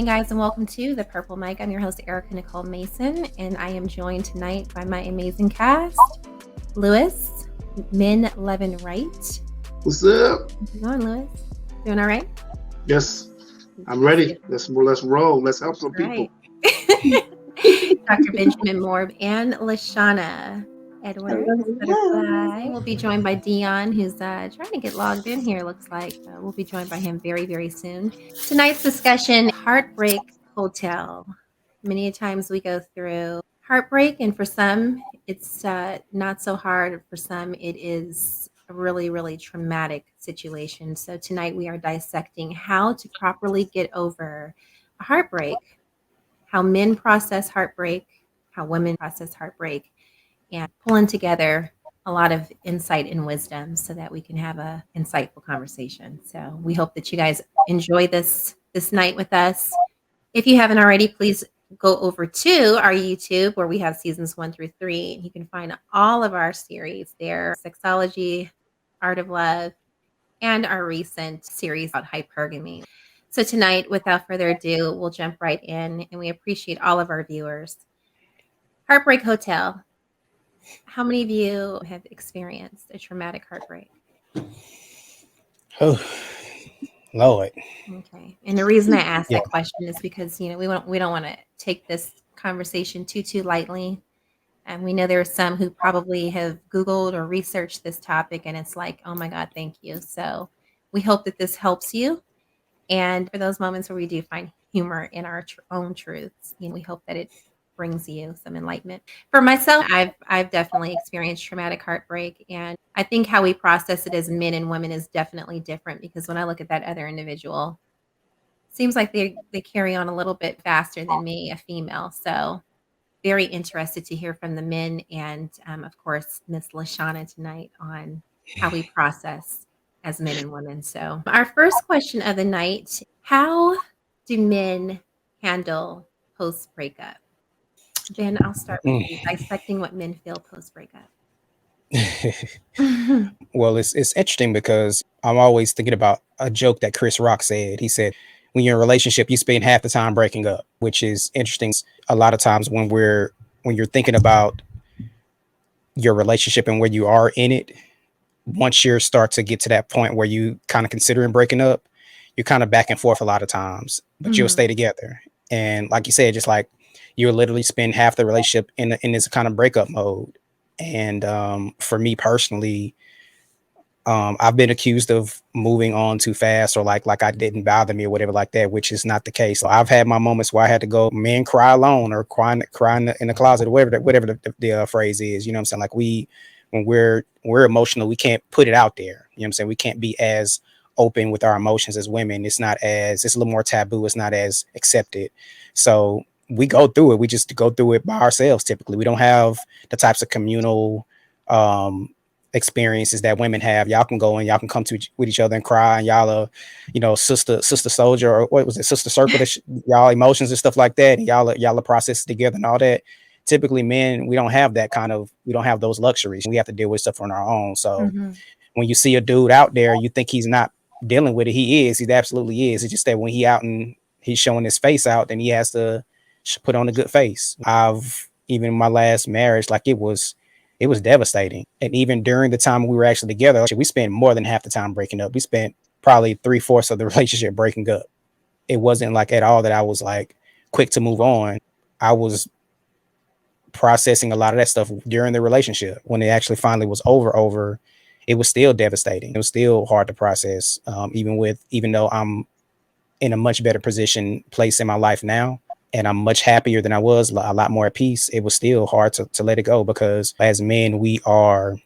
evening, guys, and welcome to The Purple Mic. I'm your host, Erica Nichole Mason, and I am joined tonight by my amazing cast, Lewis, Men Levin Wright. What's up? How's it going, Lewis? Doing all right? Yes, I'm ready. Let's roll. Let's help some people. Dr. Benjamin Moore and LaShonna Edwards. We'll be joined by Deon, who's trying to get logged in here, looks like. We'll be joined by him very, very soon. Tonight's discussion, HeartBreak Hotel. Many times we go through heartbreak, and for some, it's not so hard. For some, it is a really, really traumatic situation. So tonight we are dissecting how to properly get over a heartbreak, how men process heartbreak, how women process heartbreak, and pulling together a lot of insight and wisdom so that we can have a insightful conversation. So we hope that you guys enjoy this night with us. If you haven't already, please go over to our YouTube where we have seasons 1 through 3. And you can find all of our series there: Sexology, Art of Love, and our recent series about hypergamy. So tonight, without further ado, we'll jump right in, and we appreciate all of our viewers. HeartBreak Hotel. How many of you have experienced a traumatic heartbreak? Oh, Lord. Okay. And the reason I asked that question is because, we don't want to take this conversation too lightly. And we know there are some who probably have Googled or researched this topic, and it's like, oh my God, thank you. So we hope that this helps you. And for those moments where we do find humor in our own truths, we hope that it brings you some enlightenment. For myself, I've definitely experienced traumatic heartbreak, and I think how we process it as men and women is definitely different, because when I look at that other individual, it seems like they carry on a little bit faster than me, a female. So very interested to hear from the men and of course Miss LaShonna tonight on how we process as men and women. So our first question of the night: how do men handle post-breakup? Ben, I'll start with you, dissecting what men feel post-breakup. Well, it's interesting because I'm always thinking about a joke that Chris Rock said. He said, when you're in a relationship, you spend half the time breaking up, which is interesting. A lot of times when you're thinking about your relationship and where you are in it, once you start to get to that point where you kind of considering breaking up, you're kind of back and forth a lot of times, but you'll stay together. And like you said, just like you'll literally spend half the relationship in this kind of breakup mode. And for me personally, I've been accused of moving on too fast, or like I didn't bother me or whatever like that, which is not the case. So I've had my moments where I had to go, men cry alone, or cry in the closet, or whatever the phrase is. You know what I'm saying? Like when we're emotional, we can't put it out there. You know what I'm saying? We can't be as open with our emotions as women. It's a little more taboo. It's not as accepted. So we go through it. We just go through it by ourselves. Typically, we don't have the types of communal experiences that women have. Y'all can go and y'all can come with each other and cry, and y'all are, sister soldier, or what was it, sister circle, y'all emotions and stuff like that. And y'all are process together and all that. Typically, men, we don't have those luxuries. We have to deal with stuff on our own. So when you see a dude out there, you think he's not dealing with it. He absolutely is. It's just that when he out and he's showing his face out, then he has to put on a good face. Even my last marriage, like it was devastating. And even during the time we were actually together, we spent more than half the time breaking up. We spent probably 3/4 of the relationship breaking up. It wasn't like at all that I was like quick to move on. I was processing a lot of that stuff during the relationship. When it actually finally was over, it was still devastating. It was still hard to process. Even though I'm in a much better place in my life now, and I'm much happier than I was, a lot more at peace, it was still hard to let it go, because as men, we are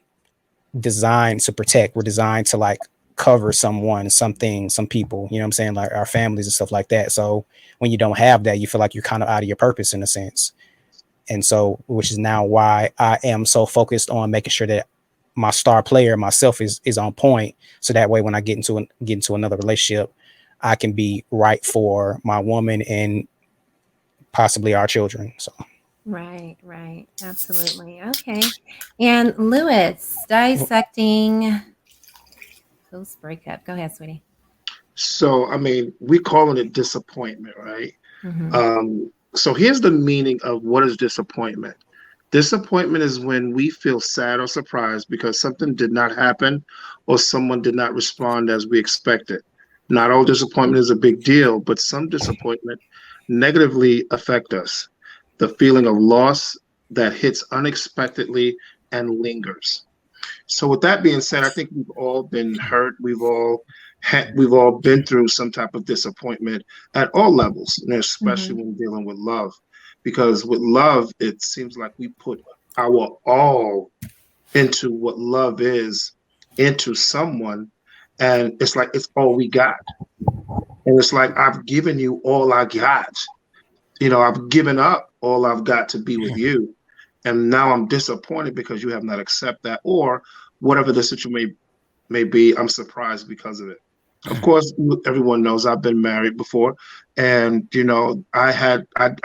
designed to protect. We're designed to like cover someone, something, some people, you know what I'm saying? Like our families and stuff like that. So when you don't have that, you feel like you're kind of out of your purpose in a sense. And so, which is now why I am so focused on making sure that my star player, myself, is on point. So that way, when I get into another relationship, I can be right for my woman and possibly our children. So right, absolutely. Okay. And Lewis, dissecting post breakup. Go ahead, sweetie. So, I mean, we calling it disappointment, right? So here's the meaning of what is disappointment. Disappointment is when we feel sad or surprised because something did not happen or someone did not respond as we expected. Not all disappointment is a big deal, but some disappointment negatively affect us. The feeling of loss that hits unexpectedly and lingers. So with that being said, I think we've all been hurt. We've all been through some type of disappointment at all levels, and especially when dealing with love. Because with love, it seems like we put our all into what love is, into someone, and it's like it's all we got. And it's like I've given you all I got. I've given up all I've got to be with you. And now I'm disappointed because you have not accepted that, or whatever the situation may be, I'm surprised because of it. Of course, everyone knows I've been married before, and I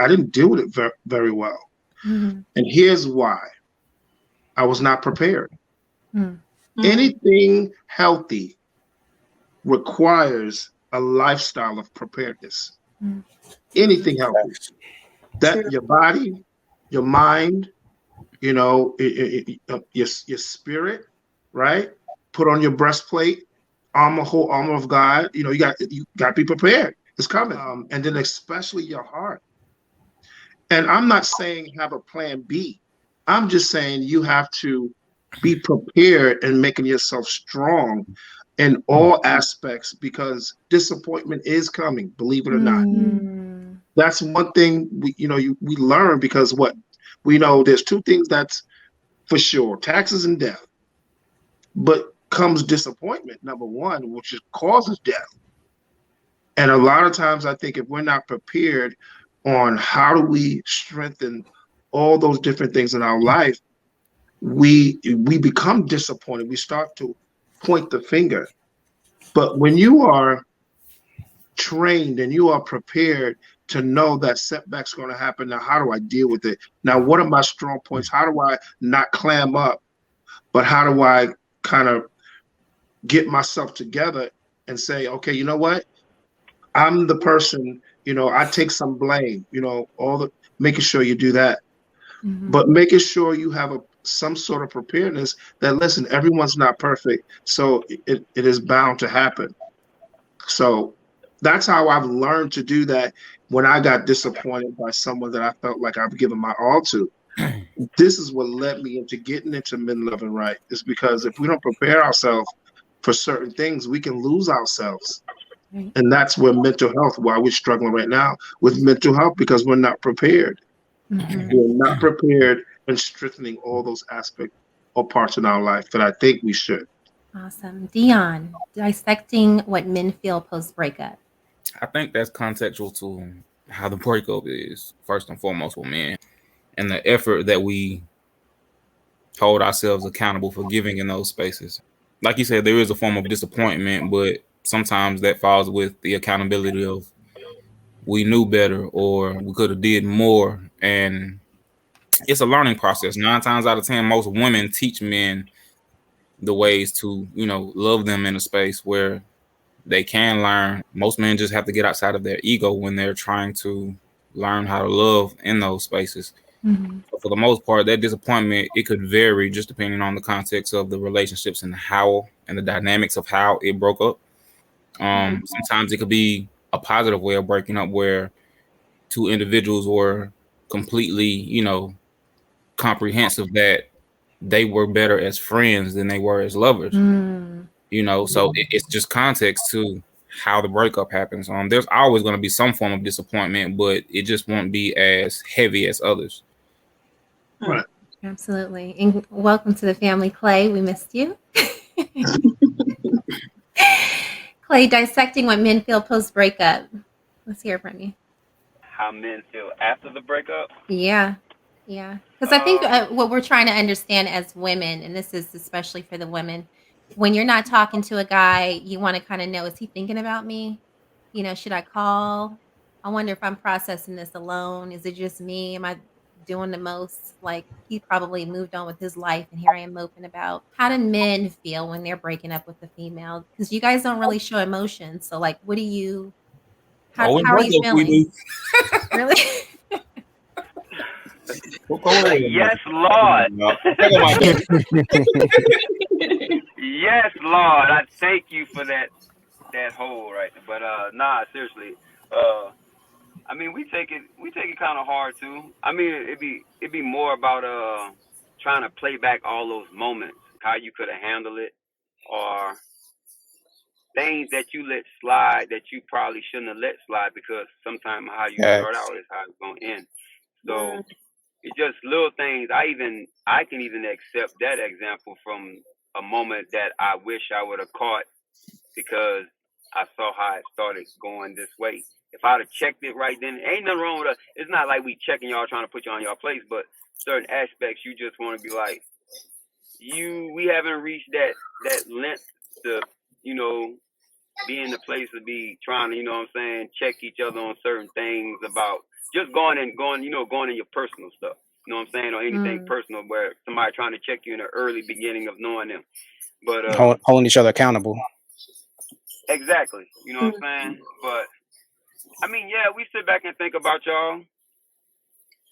didn't deal with it very, very well. And here's why: I was not prepared. Anything healthy requires a lifestyle of preparedness. Anything healthy, that your body, your mind, your spirit, right? Put on your breastplate, whole armor of God. You got to be prepared. It's coming. And then especially your heart. And I'm not saying have a plan B. I'm just saying you have to be prepared and making yourself strong in all aspects, because disappointment is coming, believe it or not. That's one thing we learn, because what we know, there's two things that's for sure: taxes and death. But comes disappointment, number one, which causes death. And a lot of times I think if we're not prepared on how do we strengthen all those different things in our life, we become disappointed. We start to point the finger. But when you are trained and you are prepared to know that setback's going to happen, now how do I deal with it? Now, what are my strong points? How do I not clam up? But how do I kind of get myself together and say, okay, you know what? I'm the person, I take some blame, making sure you do that. But making sure you have some sort of preparedness that, listen, everyone's not perfect. So it is bound to happen. So that's how I've learned to do that when I got disappointed by someone that I felt like I've given my all to. This is what led me into getting into Men Loving Right, is because if we don't prepare ourselves for certain things, we can lose ourselves. And that's where mental health, why we're struggling right now with mental health, because we're not prepared. We're not prepared and strengthening all those aspects or parts in our life that I think we should. Awesome. Deon, dissecting what men feel post-breakup. I think that's contextual to how the breakup is, first and foremost, with men, and the effort that we hold ourselves accountable for giving in those spaces. Like you said, there is a form of disappointment, but sometimes that falls with the accountability of we knew better or we could have did more. And it's a learning process. 9 times out of 10, most women teach men the ways to, love them in a space where they can learn. Most men just have to get outside of their ego when they're trying to learn how to love in those spaces. But for the most part, that disappointment, it could vary just depending on the context of the relationships and the dynamics of how it broke up. Sometimes it could be a positive way of breaking up, where two individuals were completely, comprehensive that they were better as friends than they were as lovers. So it's just context to how the breakup happens. There's always going to be some form of disappointment, but it just won't be as heavy as others. Right. Absolutely. And welcome to the family, Clay. We missed you. Clay, dissecting what men feel post-breakup. Let's hear from you. How men feel after the breakup? Yeah. Because I think what we're trying to understand as women, and this is especially for the women, when you're not talking to a guy, you want to kind of know, is he thinking about me? Should I call? I wonder if I'm processing this alone. Is it just me? Am I doing the most. Like he probably moved on with his life, and here I am moping about. How do men feel when they're breaking up with the female? Because you guys don't really show emotion. So like, what do you? How in are you breakups we feeling? do. Really? Yes, Lord. Yes, Lord. I thank you for that hole right there. But nah, seriously. I mean, we take it kind of hard too. I mean, it'd be more about trying to play back all those moments, how you could have handled it, or things that you let slide that you probably shouldn't have let slide, because sometimes how you start out is how it's gonna end. So it's just little things. I can even accept that example from a moment that I wish I would have caught, because I saw how it started going this way. If I'd have checked it right then, ain't nothing wrong with us. It's not like we checking y'all, trying to put you on your place, but certain aspects you just want to be like, we haven't reached that length to, be in the place to be trying to, check each other on certain things about just going in your personal stuff. You know what I'm saying? Or anything personal where somebody trying to check you in the early beginning of knowing them. But holding each other accountable. Exactly. You know what I'm saying? But I mean, yeah, we sit back and think about y'all,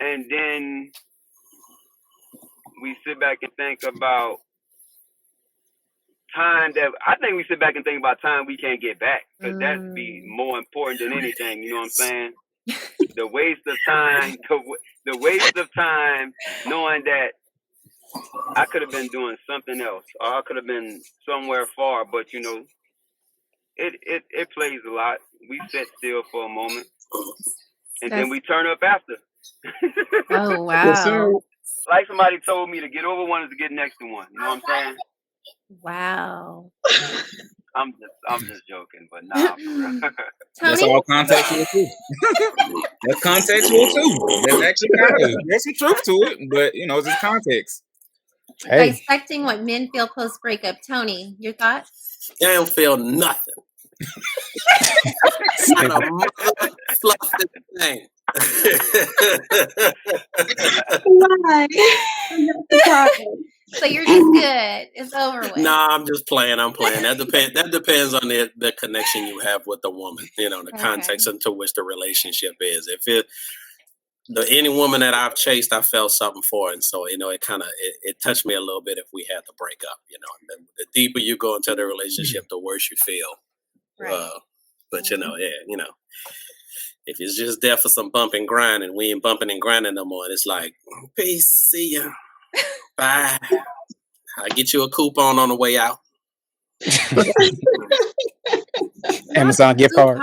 and then we sit back and think about time that we sit back and think about time we can't get back, because that'd be more important than anything. You know what I'm saying? The waste of time, the waste of time, knowing that I could have been doing something else, or I could have been somewhere far, but it plays a lot. We sit still for a moment, and then we turn up after. Oh wow! Yes, sir. Like somebody told me, to get over one is to get next to one. You know what I'm saying? Wow. I'm just joking, but nah. That's all contextual too. That's contextual too. That's actually there's some truth to it, but it's just context. Hey. Dissecting what men feel post breakup. Tony, your thoughts? I don't feel nothing. Not a fluffy thing. Why? So you're just good. It's over with. Nah, I'm just playing. That depends on the connection you have with the woman. The context into which the relationship is. If any woman that I've chased, I felt something for, and so it kind of it touched me a little bit if we had to break up. The deeper you go into the relationship, the worse you feel. Right. But if it's just there for some bump and grind, and we ain't bumping and grinding no more, and it's like, peace, see ya, bye. I'll get you a coupon on the way out. Amazon gift card.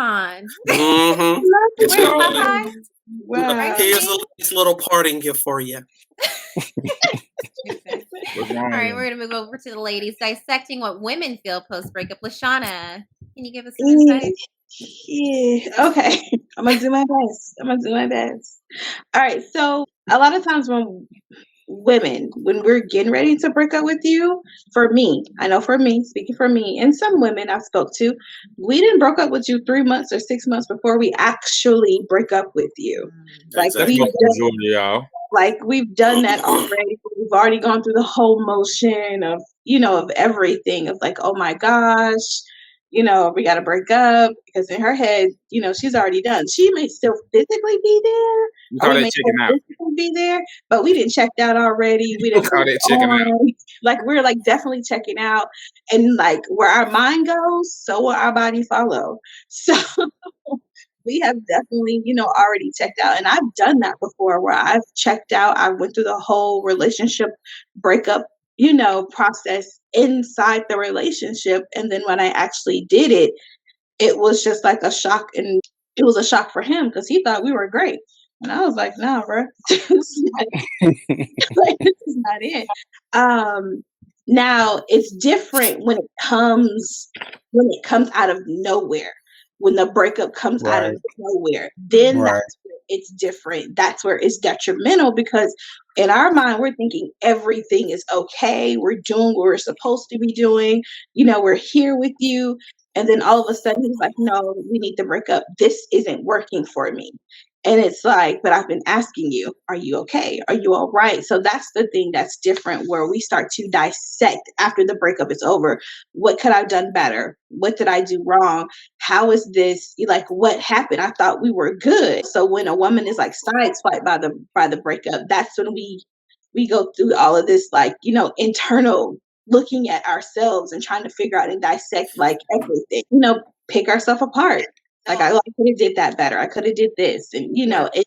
Mm-hmm. Wow. Here's a nice little parting gift for you. All right, we're gonna move over to the ladies. Dissecting what women feel post breakup. LaShonna, can you give us some insight? Yeah. Okay. I'm gonna do my best. All right. So a lot of times when we're getting ready to break up with you, speaking for me, and some women I've spoke to, we didn't break up with you 3 months or 6 months before we actually break up with you. Exactly. We've done that already. We've already gone through the whole motion of everything, of like, oh my gosh, we got to break up, because in her head, she's already done. She may still physically be there, or we may still physically be there, but we didn't check out already. We didn't we're like definitely checking out, and like where our mind goes, so will our body follow. So we have definitely, already checked out. And I've done that before, where I've checked out. I went through the whole relationship breakup, process inside the relationship. And then when I actually did it, it was just like a shock. And it was a shock for him, because he thought we were great. And I was like, no, bro, this is not it. Now it's different when it comes out of nowhere. When the breakup comes out of nowhere, then that's where it's different. That's where it's detrimental, because in our mind, we're thinking everything is okay. We're doing what we're supposed to be doing. We're here with you. And then all of a sudden he's like, no, we need to break up. This isn't working for me. And it's like, but I've been asking you, are you okay? Are you all right? So that's the thing that's different, where we start to dissect after the breakup is over. What could I have done better? What did I do wrong? How is this, like, what happened? I thought we were good. So when a woman is like sideswiped by the breakup, that's when we go through all of this, like, you know, internal looking at ourselves and trying to figure out and dissect like everything, you know, pick ourselves apart. Like, I could have did that better. I could have did this. And, you know, it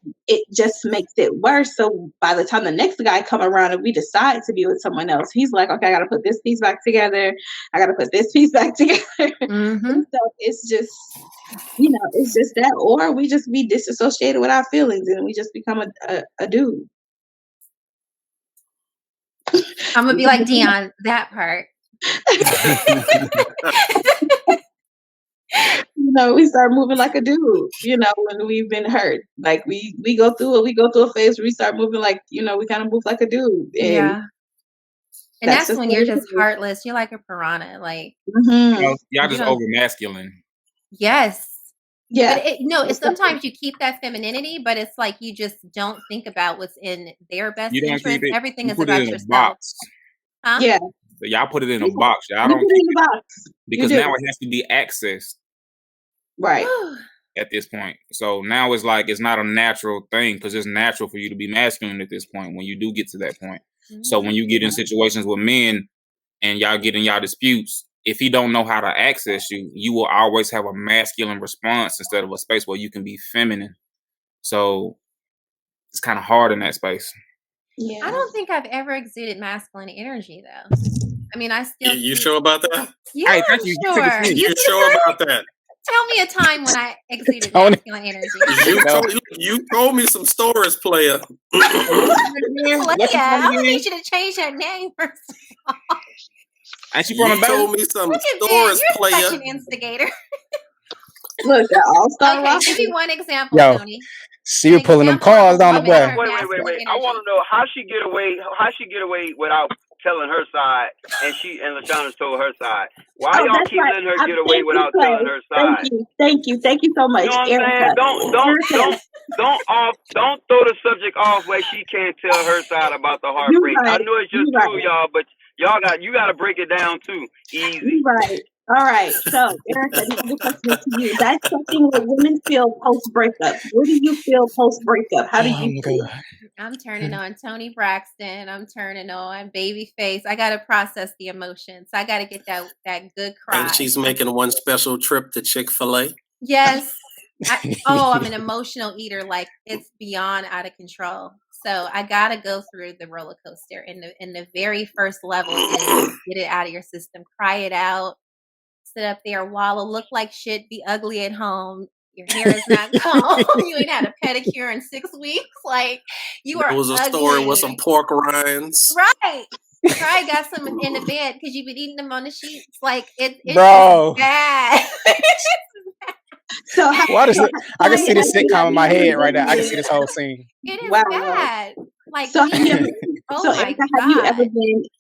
just makes it worse. So by the time the next guy come around and we decide to be with someone else, he's like, okay, I got to put this piece back together. I got to put this piece back together. Mm-hmm. So it's just, you know, it's just that, or we just be disassociated with our feelings and we just become a dude. I'm going to be like Deon, that part. You know, we start moving like a dude, you know, when we've been hurt. Like we go through a phase where we start moving like, you know, we kind of move like a dude. And and that's when you're just heartless. You're like a piranha. Like, y'all just over masculine. Yes. Yeah. But it's sometimes you keep that femininity, but it's like you just don't think about what's in their best interest. Everything is about yourself. Huh? Yeah. So y'all put it in a box. Y'all don't put it in a box. Because now it has to be accessed. Right. At this point. So now it's like it's not a natural thing, because it's natural for you to be masculine at this point when you do get to that point. Mm-hmm. So when you get in situations with men and y'all get in y'all disputes, if he don't know how to access you, you will always have a masculine response instead of a space where you can be feminine. So it's kind of hard in that space. Yeah. I don't think I've ever exuded masculine energy, though. I mean, I still. You sure about that? Yeah, hey, I'm sure. You sure about that? Tell me a time when I exuded masculine energy. You told me some stories, player. I need you to change that name first of all. And she told me some stories, player. You're such an instigator. Look, okay, give me one example, Tony. See you pulling them cars down the way. Wait. I want to know how she get away without telling her side, and LaShonna's told her side. Why y'all keep letting her get away without telling her side? Thank you so much. You know what I'm saying? Don't throw the subject off where she can't tell her side about the heartbreak. Right. I know it's just two of y'all, but you got to break it down too. Easy. Right. All right. So, Erica, the question is to you. That's something what women feel post-breakup. What do you feel post-breakup? How do you feel? I'm turning on Tony Braxton. I'm turning on Babyface. I got to process the emotions. I got to get that good cry. And she's making one special trip to Chick-fil-A. Yes. I'm an emotional eater. Like, it's beyond out of control. So I got to go through the roller coaster. And the very first level is get it out of your system. Cry it out. Sit up there, wallow, look like shit, be ugly at home. Your hair is not combed. You ain't had a pedicure in 6 weeks. Like, you are. It was a story with some pork rinds. Right. Probably got some in the bed because you've been eating them on the sheets. Like, it's bad. So what is it? I can see the sitcom in my head right now. I can see this whole scene. It is bad. Like, so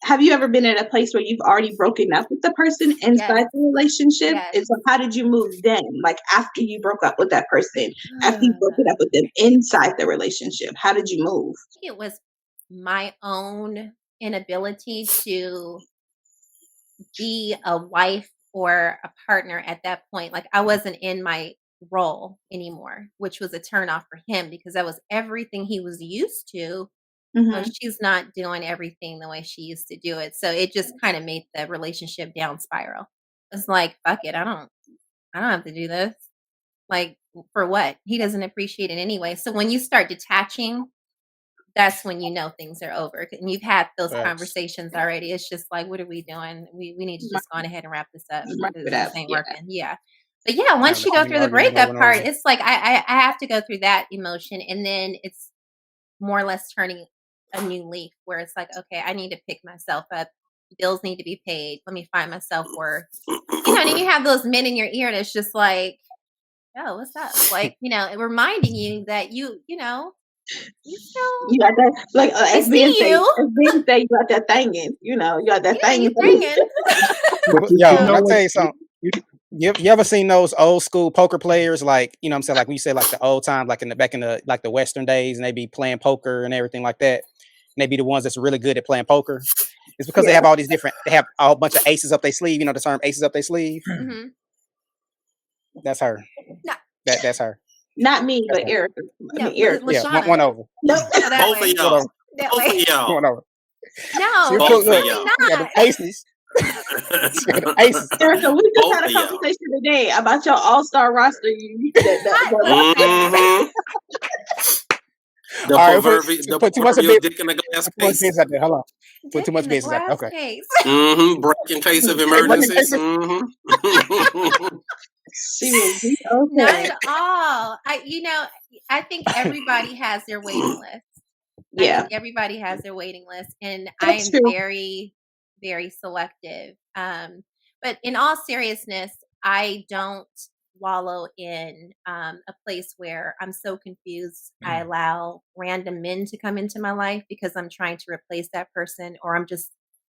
have you ever been in a place where you've already broken up with the person inside the relationship? Yes. And so how did you move then? Like, after you broke up with that person, after you broke it up with them inside the relationship, how did you move? It was my own inability to be a wife or a partner at that point. Like, I wasn't in my role anymore, which was a turnoff for him because that was everything he was used to. Mm-hmm. She's not doing everything the way she used to do it. So it just kind of made the relationship down spiral. It's like, fuck it. I don't have to do this. Like, for what? He doesn't appreciate it anyway. So when you start detaching, that's when you know things are over. And you've had those conversations already. It's just like, what are we doing? We need to just go on ahead and wrap this up. This ain't working. Yeah. But yeah, once you go through the breakup part, it's like I have to go through that emotion. And then it's more or less turning a new leaf where it's like, okay, I need to pick myself up. Bills need to be paid. Let me find my self-worth. And then you have those men in your ear that's just like, oh, what's up? Like, reminding you that you still, you got that, like, as being say, you got that thing in, you got that thing in. Yo, I'll tell you something. You ever seen those old school poker players, like, you know what I'm saying, like when you say like the old time, like back in the like the Western days, and they be playing poker and everything like that, and they be the ones that's really good at playing poker? It's because they have all these different, they have a whole bunch of aces up their sleeve. You know the term aces up their sleeve? Mm-hmm. That's her. No. That's her. Not me, but Erica. No, Erica. Yeah, one over. Nope. Oh, that Both way. of y'all. That Both way. of y'all. One over. No, See, Both look, of really y'all. yeah, not. the aces. Aces. Erica, we just Both had a of y'all. conversation today about your all-star roster. Mhm. The All right, proverbial, put too much of dick in a glass Put case. business out there. Hold on. Put Dick too much in the business out there. glass Okay. case. Break in case of emergencies. She will be okay. Not at all. I think everybody has their waiting list. Yeah. I think everybody has their waiting list, and That's I am true. very, very selective. But in all seriousness, I don't wallow in a place where I'm so confused. I allow random men to come into my life because I'm trying to replace that person, or I'm just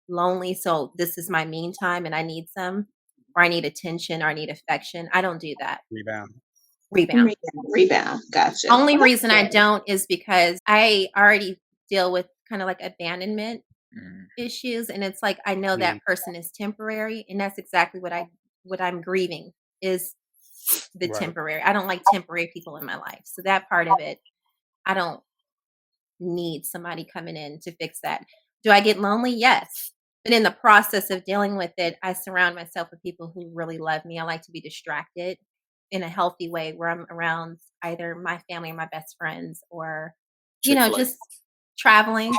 lonely. So this is my mean time, and I need some, or I need attention, or I need affection. I don't do that. Rebound. Gotcha. Only reason I don't is because I already deal with kind of like abandonment issues, and it's like I know that person is temporary, and that's exactly what I'm grieving is the temporary. I don't like temporary people in my life, so that part of it, I don't need somebody coming in to fix that. Do I get lonely? Yes. But in the process of dealing with it, I surround myself with people who really love me. I like to be distracted in a healthy way where I'm around either my family or my best friends, or, Chick-fil-A. just traveling,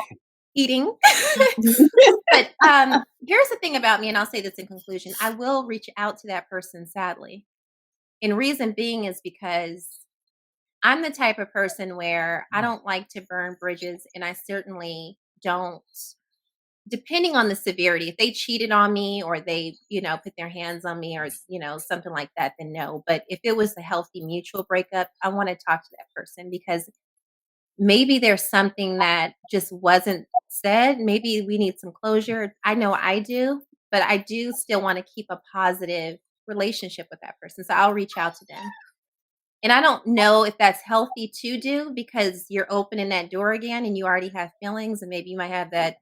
eating. But here's the thing about me, and I'll say this in conclusion. I will reach out to that person, sadly. And reason being is because I'm the type of person where I don't like to burn bridges, and I certainly don't, depending on the severity, if they cheated on me or they, put their hands on me or, something like that, then no. But if it was a healthy mutual breakup, I want to talk to that person because maybe there's something that just wasn't said. Maybe we need some closure. I know I do, but I do still want to keep a positive relationship with that person. So I'll reach out to them. And I don't know if that's healthy to do because you're opening that door again and you already have feelings, and maybe you might have that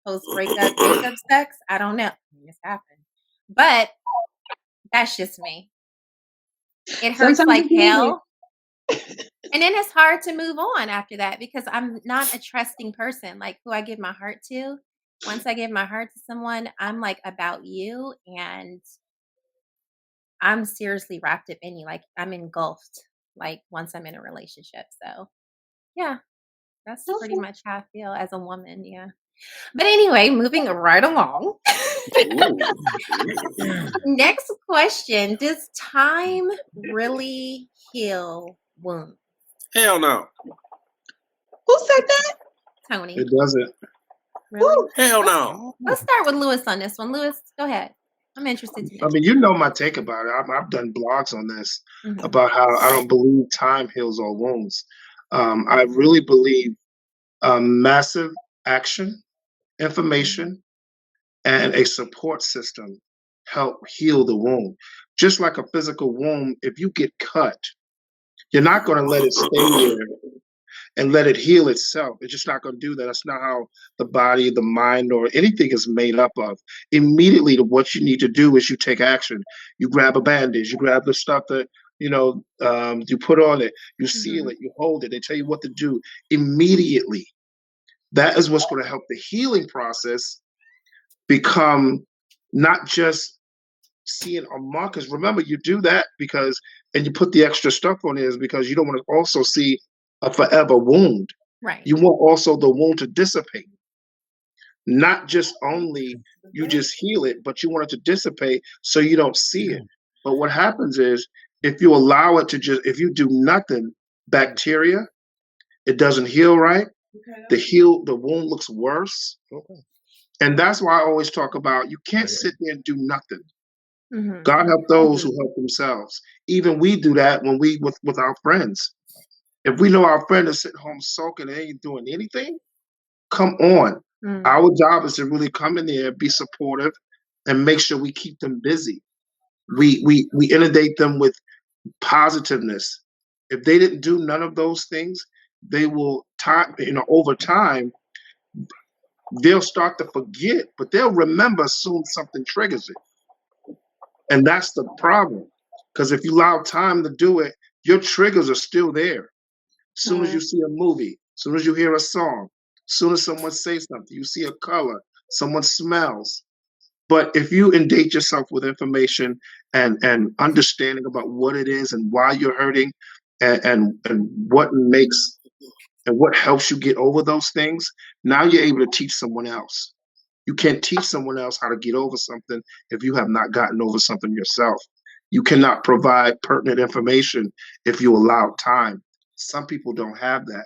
post-breakup breakup sex. I don't know. It's happened. But that's just me. It hurts like hell. And then it's hard to move on after that because I'm not a trusting person. Like who I give my heart to. Once I give my heart to someone, I'm like about you, and I'm seriously wrapped up in you. Like I'm engulfed, like once I'm in a relationship. So yeah, that's pretty much how I feel as a woman. Yeah. But anyway, moving right along. Next question. Does time really heal wounds? Hell no. Who said that? Tony. It doesn't. Really? Hell no. Let's start with Lewis on this one. Lewis, go ahead. I'm interested to know. I mean, you know my take about it. I've done blogs on this about how I don't believe time heals all wounds. I really believe massive action, information, and a support system help heal the wound. Just like a physical wound, if you get cut, you're not going to let it stay there and let it heal itself. It's just not going to do that. That's not how the body, the mind, or anything is made up of. Immediately, what you need to do is you take action. You grab a bandage. You grab the stuff that, you put on it. You seal it. You hold it. They tell you what to do immediately. That is what's going to help the healing process become not just seeing a markers. Remember, you do that and you put the extra stuff on it is because you don't want to also see a forever wound. Right. You want also the wound to dissipate. Not just only you just heal it, but you want it to dissipate so you don't see it. But what happens is if you allow it to if you do nothing, bacteria, it doesn't heal right. The wound looks worse. And that's why I always talk about you can't sit there and do nothing. God help those who help themselves. Even we do that when we with our friends. If we know our friend is sitting home sulking and ain't doing anything, come on. Our job is to really come in there, be supportive, and make sure we keep them busy. We inundate them with positiveness. If they didn't do none of those things, they will over time, they'll start to forget, but they'll remember soon something triggers it. And that's the problem. Because if you allow time to do it, your triggers are still there. As soon as you see a movie, as soon as you hear a song, as soon as someone says something, you see a color, someone smells. But if you inundate yourself with information and understanding about what it is and why you're hurting and what makes and what helps you get over those things, now you're able to teach someone else. You can't teach someone else how to get over something if you have not gotten over something yourself. You cannot provide pertinent information if you allow time. Some people don't have that.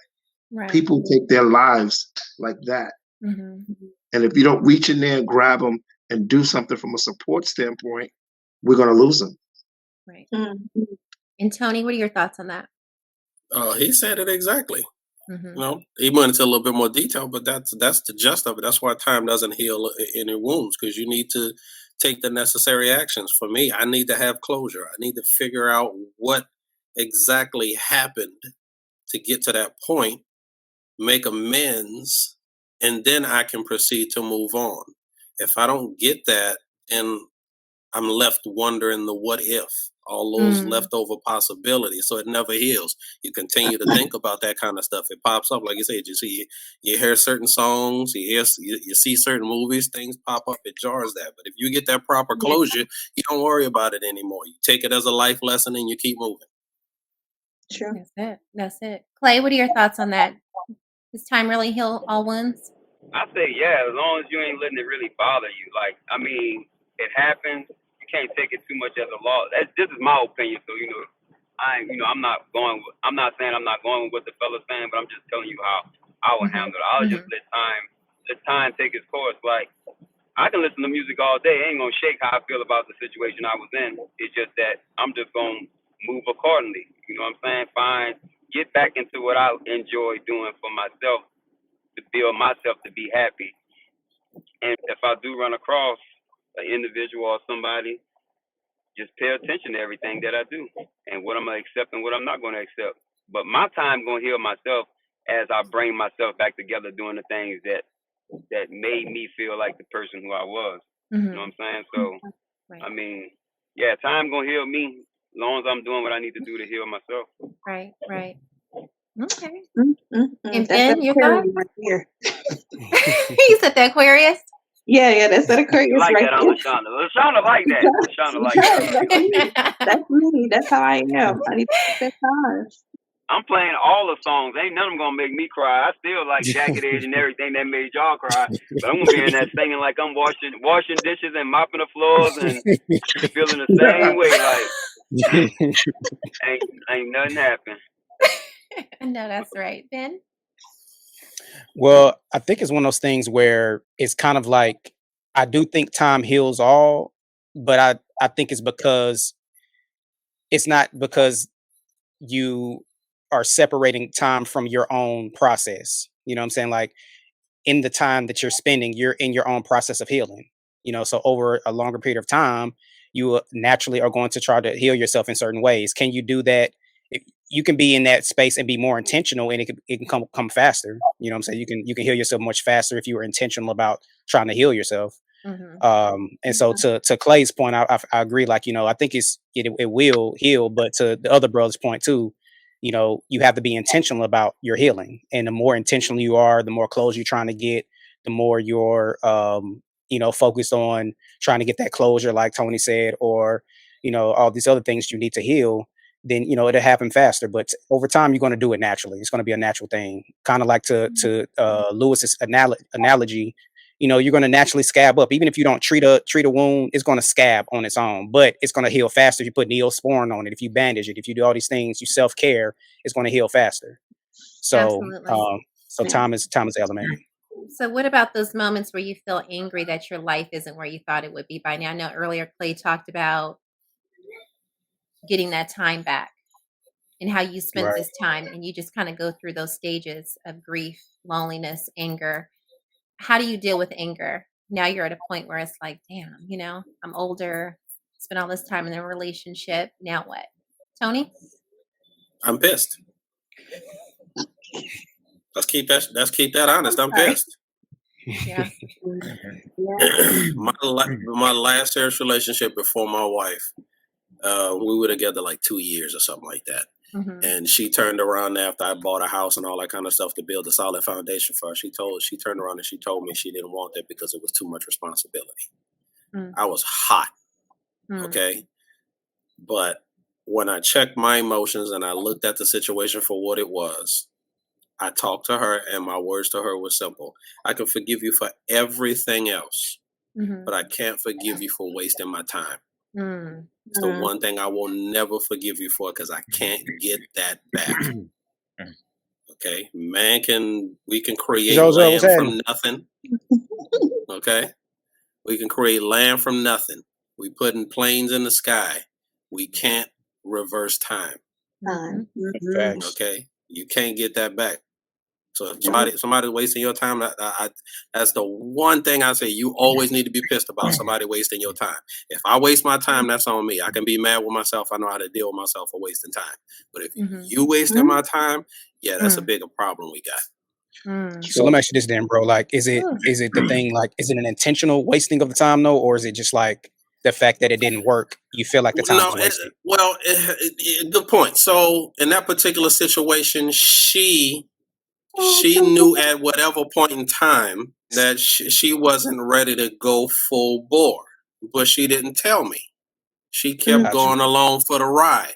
Right. People take their lives like that. Mm-hmm. And if you don't reach in there and grab them and do something from a support standpoint, we're going to lose them. Right. Mm-hmm. And Tony, what are your thoughts on that? He said it exactly. Mm-hmm. He went into a little bit more detail, but that's the gist of it. That's why time doesn't heal any wounds, because you need to take the necessary actions. For me, I need to have closure. I need to figure out what exactly happened to get to that point, make amends, and then I can proceed to move on. If I don't get that, then I'm left wondering the what if, all those leftover possibilities. So it never heals. You continue to think about that kind of stuff. It pops up, like you said. You hear certain songs, you see certain movies, things pop up. It jars that. But if you get that proper closure, you don't worry about it anymore. You take it as a life lesson and you keep moving. Sure. That's it. Clay, what are your thoughts on that? Does time really heal all wounds? I say, yeah, as long as you ain't letting it really bother you. Like, I mean, it happens. You can't take it too much as a loss. This is my opinion. So, I'm not saying I'm not going with what the fella's saying, but I'm just telling you how I would handle it. I'll just let time take its course. Like, I can listen to music all day. It ain't gonna shake how I feel about the situation I was in. It's just that I'm just gonna move accordingly. You know what I'm saying? Get back into what I enjoy doing for myself, to build myself to be happy. And if I do run across an individual or somebody, just pay attention to everything that I do and what I'm going to accept and what I'm not going to accept. But my time going to heal myself as I bring myself back together doing the things that made me feel like the person who I was. Mm-hmm. You know what I'm saying? So, right. I mean, yeah, time going to heal me as long as I'm doing what I need to do to heal myself. Right. Okay. And Ben, your thoughts? Right here. You said the Aquarius? Yeah, that's that Aquarius like right that on LaShonna. LaShonna like that. LaShonna like that. That's me. That's how I am. I need to take that time. I'm playing all the songs. Ain't none of them gonna make me cry. I still like Jagged Edge and everything that made y'all cry. But I'm gonna be in that singing like I'm washing dishes and mopping the floors and feeling the same way. Like ain't nothing happen. No, that's right. Ben? Well, I think it's one of those things where it's kind of like, I do think time heals all, but I think it's because it's not because you are separating time from your own process. You know what I'm saying? Like, in the time that you're spending, you're in your own process of healing. So over a longer period of time, you naturally are going to try to heal yourself in certain ways. Can you do that? You can be in that space and be more intentional, and it can come faster. You know what I'm saying? You can heal yourself much faster if you were intentional about trying to heal yourself. Mm-hmm. And so to Clay's point, I agree. Like, I think it will heal, but to the other brother's point too, you have to be intentional about your healing. And the more intentional you are, the more close you're trying to get, the more you're, focused on trying to get that closure, like Tony said, or, all these other things you need to heal, then, it'll happen faster. But over time, you're going to do it naturally. It's going to be a natural thing. Kind of like to Lewis's analogy, you're going to naturally scab up. Even if you don't treat a wound, it's going to scab on its own, but it's going to heal faster if you put Neosporin on it, if you bandage it, if you do all these things, you self-care, it's going to heal faster. So, time is elemental. So what about those moments where you feel angry that your life isn't where you thought it would be by now? I know earlier Clay talked about getting that time back and how you spent this time, and you just kind of go through those stages of grief, loneliness, anger. How do you deal with anger? Now you're at a point where it's like, damn, I'm older. spent all this time in a relationship. Now what? Tony? I'm pissed. Let's keep that honest. I'm pissed. Yeah. My last serious relationship before my wife, we were together like 2 years or something like that. Mm-hmm. And she turned around after I bought a house and all that kind of stuff to build a solid foundation for her. She turned around and she told me she didn't want that because it was too much responsibility. I was hot. Okay. But when I checked my emotions and I looked at the situation for what it was, I talked to her and my words to her were simple. I can forgive you for everything else, but I can't forgive you for wasting my time. It's the one thing I will never forgive you for because I can't get that back. Okay. We can create land from nothing. Okay. We can create land from nothing. We putting planes in the sky. We can't reverse time. Okay. You can't get that back. So if somebody wasting your time, that's the one thing I say you always need to be pissed about, somebody wasting your time. If I waste my time, that's on me. I can be mad with myself. I know how to deal with myself for wasting time. But if you wasting my time, yeah, that's a bigger problem we got. So let me ask you this then, bro. Like, is it the thing, like, is it an intentional wasting of the time though? Or is it just like the fact that it didn't work? You feel like the time was wasted? Good point. So in that particular situation, she knew at whatever point in time that she wasn't ready to go full bore, but she didn't tell me. She kept going along for the ride.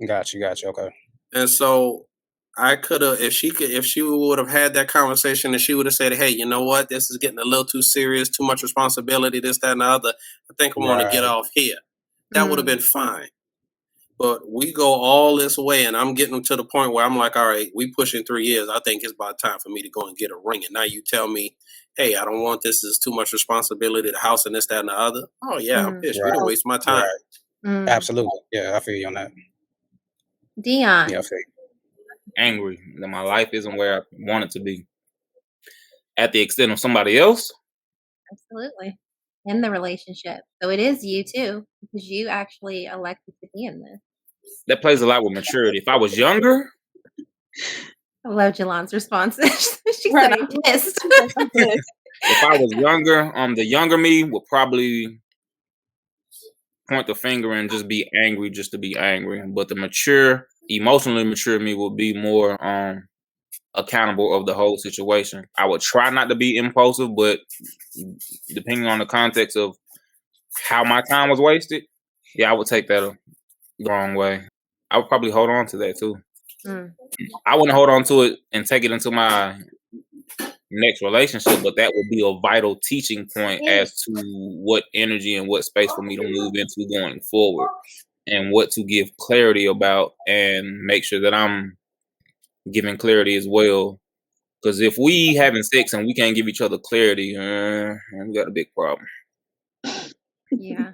Got you. Okay. And so I could have, if she would have had that conversation and she would have said, hey, you know what? This is getting a little too serious, too much responsibility, this, that, and the other. I think I want to get off here. That would have been fine. But we go all this way, and I'm getting to the point where I'm like, all right, we pushing 3 years. I think it's about time for me to go and get a ring. And now you tell me, hey, I don't want this. It's too much responsibility, the house and this, that, and the other. Oh, yeah, I'm pissed. You didn't waste my time. Absolutely. Yeah, I feel you on that. Deon. Yeah, I feel you. Angry that my life isn't where I want it to be at the extent of somebody else. Absolutely. In the relationship. So it is you too, because you actually elected to be in this. That plays a lot with maturity. If I was younger, I love Jelon's responses. She said, I'm pissed. If I was younger, the younger me would probably point the finger and just be angry just to be angry. But the emotionally mature me would be more accountable of the whole situation. I would try not to be impulsive, but depending on the context of how my time was wasted, yeah, I would take that the wrong way. I would probably hold on to that too. I wouldn't hold on to it and take it into my next relationship, but that would be a vital teaching point as to what energy and what space for me to move into going forward and what to give clarity about and make sure that I'm giving clarity as well. Because if we having sex and we can't give each other clarity, we got a big problem. Yeah.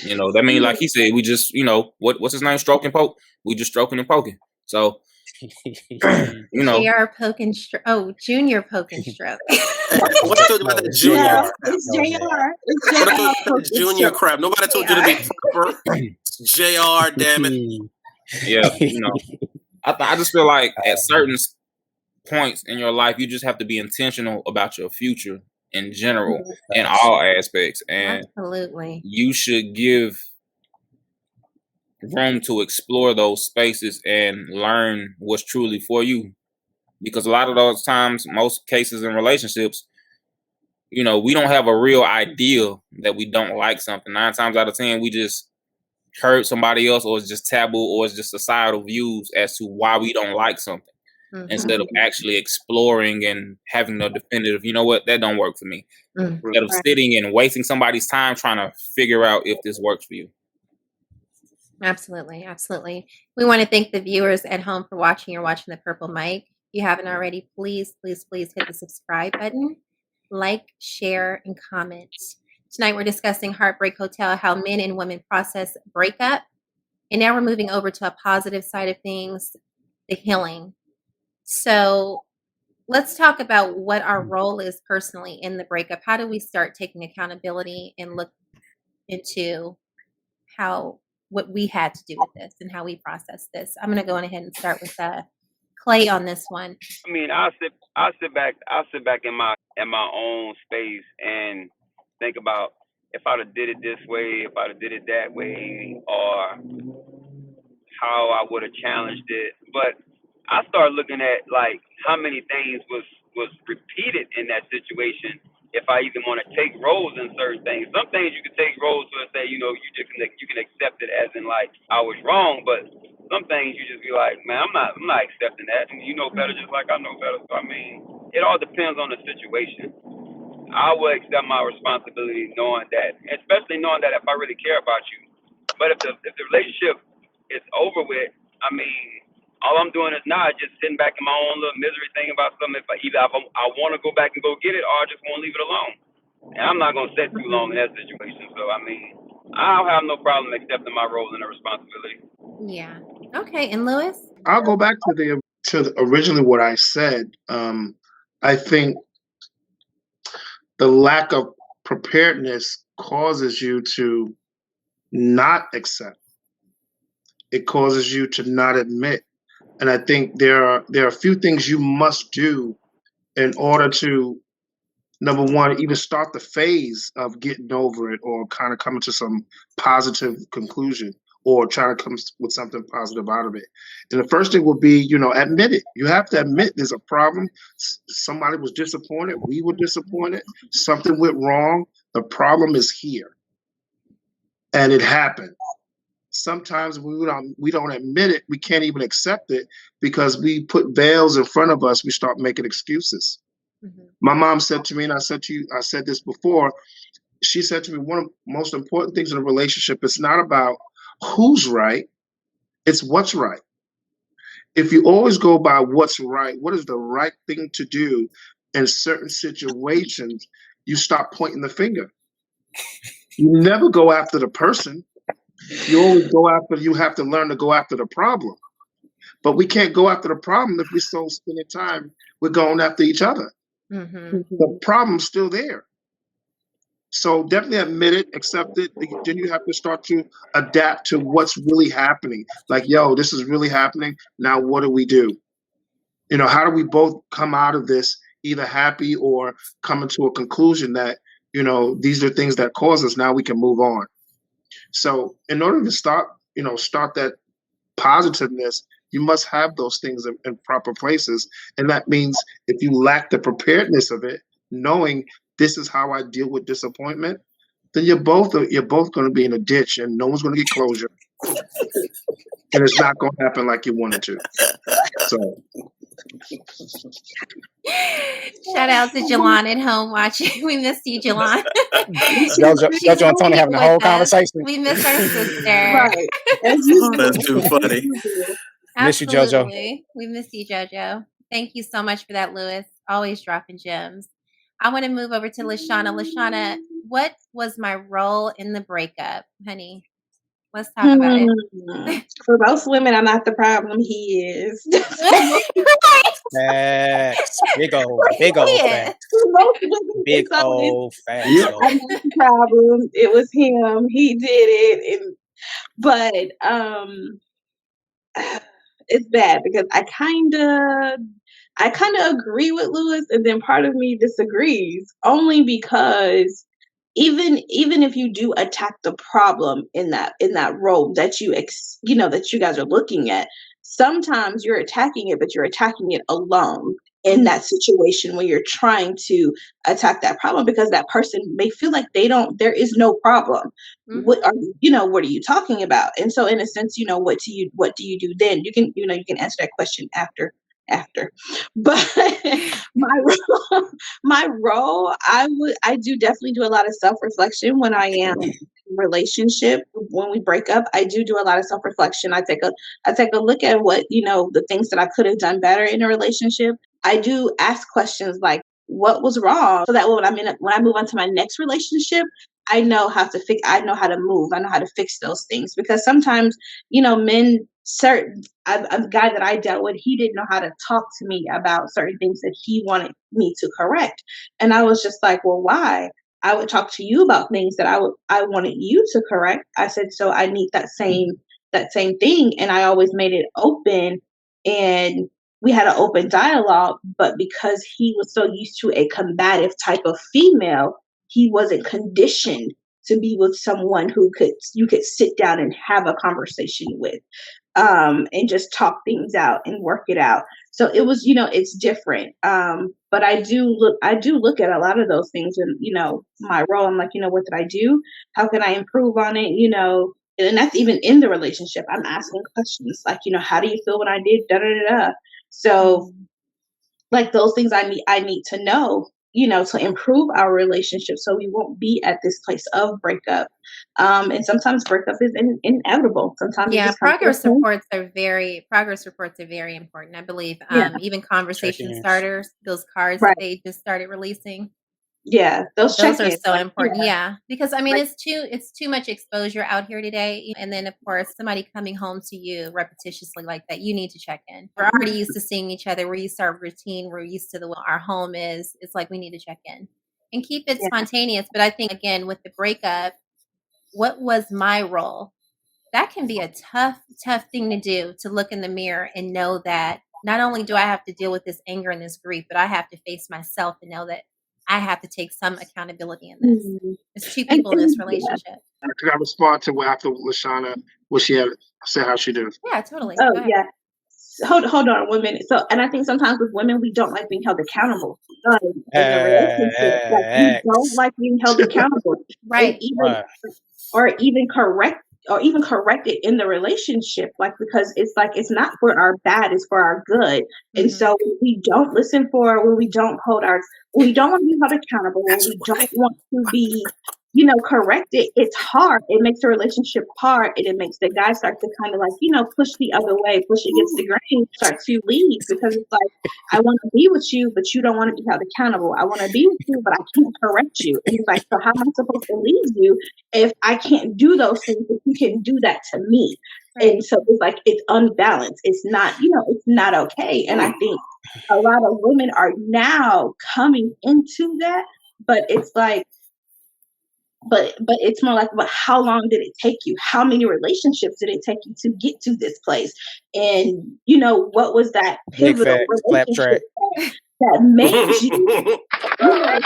You know, that means, like he said, we just, what's his name? Stroke and poke. We just stroking and poking. So, JR poke and stroke. Oh, Junior poke and stroke. What I told you about that Junior? It's Junior crap. Nobody told you to be proper. JR, damn it. Yeah, I just feel like at certain points in your life, you just have to be intentional about your future in general, in all aspects. And absolutely, you should give room to explore those spaces and learn what's truly for you. Because a lot of those times, most cases in relationships, we don't have a real idea that we don't like something. 9 times out of 10, we just heard somebody else, or it's just taboo, or it's just societal views as to why we don't like something. Instead of actually exploring and having a definitive, you know what, that don't work for me. Instead of sitting and wasting somebody's time trying to figure out if this works for you. Absolutely. We want to thank the viewers at home for watching. You're watching The Purple Mic. If you haven't already, please hit the subscribe button, like, share, and comment. Tonight we're discussing HeartBreak Hotel, how men and women process breakup. And now we're moving over to a positive side of things, the healing. So let's talk about what our role is personally in the breakup. How do we start taking accountability and look into what we had to do with this and how we processed this. I'm going to go on ahead and start with Clay on this one. I mean, I'll sit back in my own space and think about if I'd have did it this way, if I'd have did it that way, or how I would have challenged it. But I started looking at like how many things was repeated in that situation. If I even want to take roles in certain things, some things you can take roles to say, you can accept it as in like I was wrong, but some things you just be like, man, I'm not accepting that, and you know better just like I know better. So I mean, it all depends on the situation. I will accept my responsibility, especially knowing that if I really care about you. But if the relationship is over with, I mean, all I'm doing is not just sitting back in my own little misery thinking about something. If I want to go back and go get it, or I just want to leave it alone. And I'm not going to sit too long in that situation. So, I mean, I don't have no problem accepting my role and the responsibility. Yeah. Okay. And Lewis? I'll go back to originally what I said. I think the lack of preparedness causes you to not accept. It causes you to not admit. And I think there are a few things you must do in order to, number one, even start the phase of getting over it or kind of coming to some positive conclusion or trying to come with something positive out of it. And the first thing would be, admit it. You have to admit there's a problem. Somebody was disappointed. We were disappointed. Something went wrong. The problem is here. And it happened. Sometimes we don't admit it. We can't even accept it because we put veils in front of us. We start making excuses. Mm-hmm. My mom said to me, and I said this before, she said to me, one of the most important things in a relationship is not about who's right, it's what's right. If you always go by what's right, what is the right thing to do in certain situations, you stop pointing the finger. You never go after the person. You always you have to learn to go after the problem. But we can't go after the problem if we're so spending time, we're going after each other. Mm-hmm. The problem's still there. So definitely admit it, accept it. Then you have to start to adapt to what's really happening. Like, yo, this is really happening. Now, what do we do? How do we both come out of this either happy or coming to a conclusion that, these are things that cause us. Now we can move on. So in order to start that positiveness, you must have those things in proper places. And that means if you lack the preparedness of it, knowing this is how I deal with disappointment, then you're both going to be in a ditch and no one's going to get closure. And it's not going to happen like you wanted to. So. Shout out to Jelon at home watching. We missed you, Jelon. Jojo and Tony having a whole conversation. We miss our sister. Right. That's too funny. Miss you, Jojo. We miss you, Jojo. Thank you so much for that, Lewis. Always dropping gems. I want to move over to LaShonna. LaShonna, what was my role in the breakup, honey? Let's talk about it. For most women, I'm not the problem. He is. Facts. Big old facts. Big old facts. I'm not the problem. It was him. He did it. But it's bad because I kind of agree with Lewis, and then part of me disagrees, only because even if you do attack the problem in that role that that you guys are looking at, sometimes you're attacking it, but you're attacking it alone in that situation when you're trying to attack that problem, because that person may feel like there is no problem. Mm-hmm. What are you talking about? And so in a sense, what do you do then? You can answer that question after. But my role, I do definitely do a lot of self-reflection when I am in a relationship. When we break up, I do a lot of self-reflection. I take a look at what, the things that I could have done better in a relationship. I do ask questions like, what was wrong? So that when I move on to my next relationship, I know how to I know how to move. I know how to fix those things, because sometimes, men, a guy that I dealt with, he didn't know how to talk to me about certain things that he wanted me to correct. And I was just like, well, why? I would talk to you about things that I wanted you to correct. I said, so I need that same thing. And I always made it open, and we had an open dialogue. But because he was so used to a combative type of female, he wasn't conditioned to be with someone who you could sit down and have a conversation with, and just talk things out and work it out. So it was, it's different. But I do look at a lot of those things, and, my role. I'm like, what did I do? How can I improve on it? And that's even in the relationship. I'm asking questions like, how do you feel when I did da da da da? So like those things I need to know, to improve our relationship, so we won't be at this place of breakup. And sometimes breakup is inevitable. Sometimes progress reports are very important. I believe even conversation starters, those cards that they just started releasing. Yeah, those are so important. Yeah, because it's too much exposure out here today. And then of course somebody coming home to you repetitiously like that, you need to check in. We're already used to seeing each other. We're used to our routine. We're used to our home is. It's like we need to check in and keep it spontaneous. But I think again with the breakup, what was my role? That can be a tough thing to do, to look in the mirror and know that not only do I have to deal with this anger and this grief, but I have to face myself and know that I have to take some accountability in this. There's two people in this relationship. Can I respond to after LaShonna, what she had said, how she did? Yeah, totally. Oh, yeah. Hold on 1 minute. So, and I think sometimes with women, we don't like being held accountable in the relationship. Like, we don't like being held accountable, right? Or even correct it in the relationship, like, because it's like, it's not for our bad, it's for our good. And so when we don't listen when we don't want to be held accountable, when we don't want to be, corrected, it's hard. It makes the relationship hard, and it makes the guy start to kind of like, push the other way, push against the grain, start to leave, because it's like, I want to be with you, but you don't want to be held accountable. I want to be with you, but I can't correct you. And it's like, so how am I supposed to leave you if I can't do those things, if you can do that to me? Right. And so it's like, it's unbalanced. It's not, it's not okay. And I think a lot of women are now coming into that, but it's like, but it's more like, but how long did it take you? How many relationships did it take you to get to this place? And what was that pivotal relationship that made you? I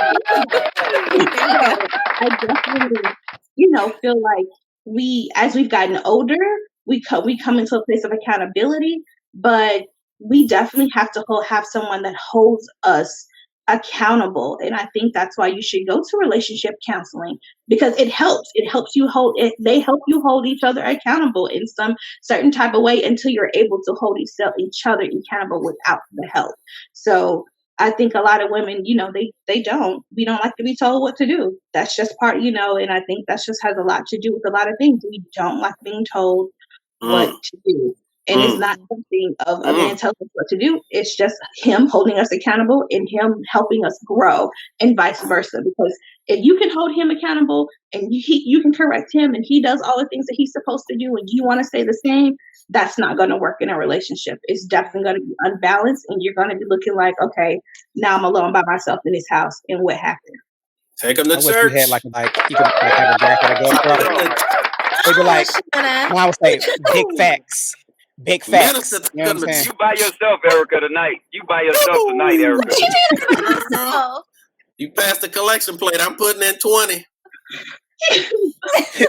definitely, feel like as we've gotten older, we come into a place of accountability, but we definitely have to have someone that holds us accountable. And I think that's why you should go to relationship counseling, because it helps you hold it. They help you hold each other accountable in some certain type of way until you're able to hold each other accountable without the help. So I think a lot of women, we don't like to be told what to do. That's just part, and I think that just has a lot to do with a lot of things. We don't like being told what to do. And it's not something of a man telling us what to do. It's just him holding us accountable and him helping us grow, and vice versa. Because if you can hold him accountable and you can correct him and he does all the things that he's supposed to do and you want to stay the same, that's not going to work in a relationship. It's definitely going to be unbalanced, and you're going to be looking like, okay, now I'm alone by myself in this house, and what happened? Take him to church. You had you could have a bracket of girls. They'd be like, I would say big facts. Big facts. You know what I'm saying? You by yourself, Erica, tonight. You by yourself tonight, Erica. You passed the collection plate. I'm putting in 20. What is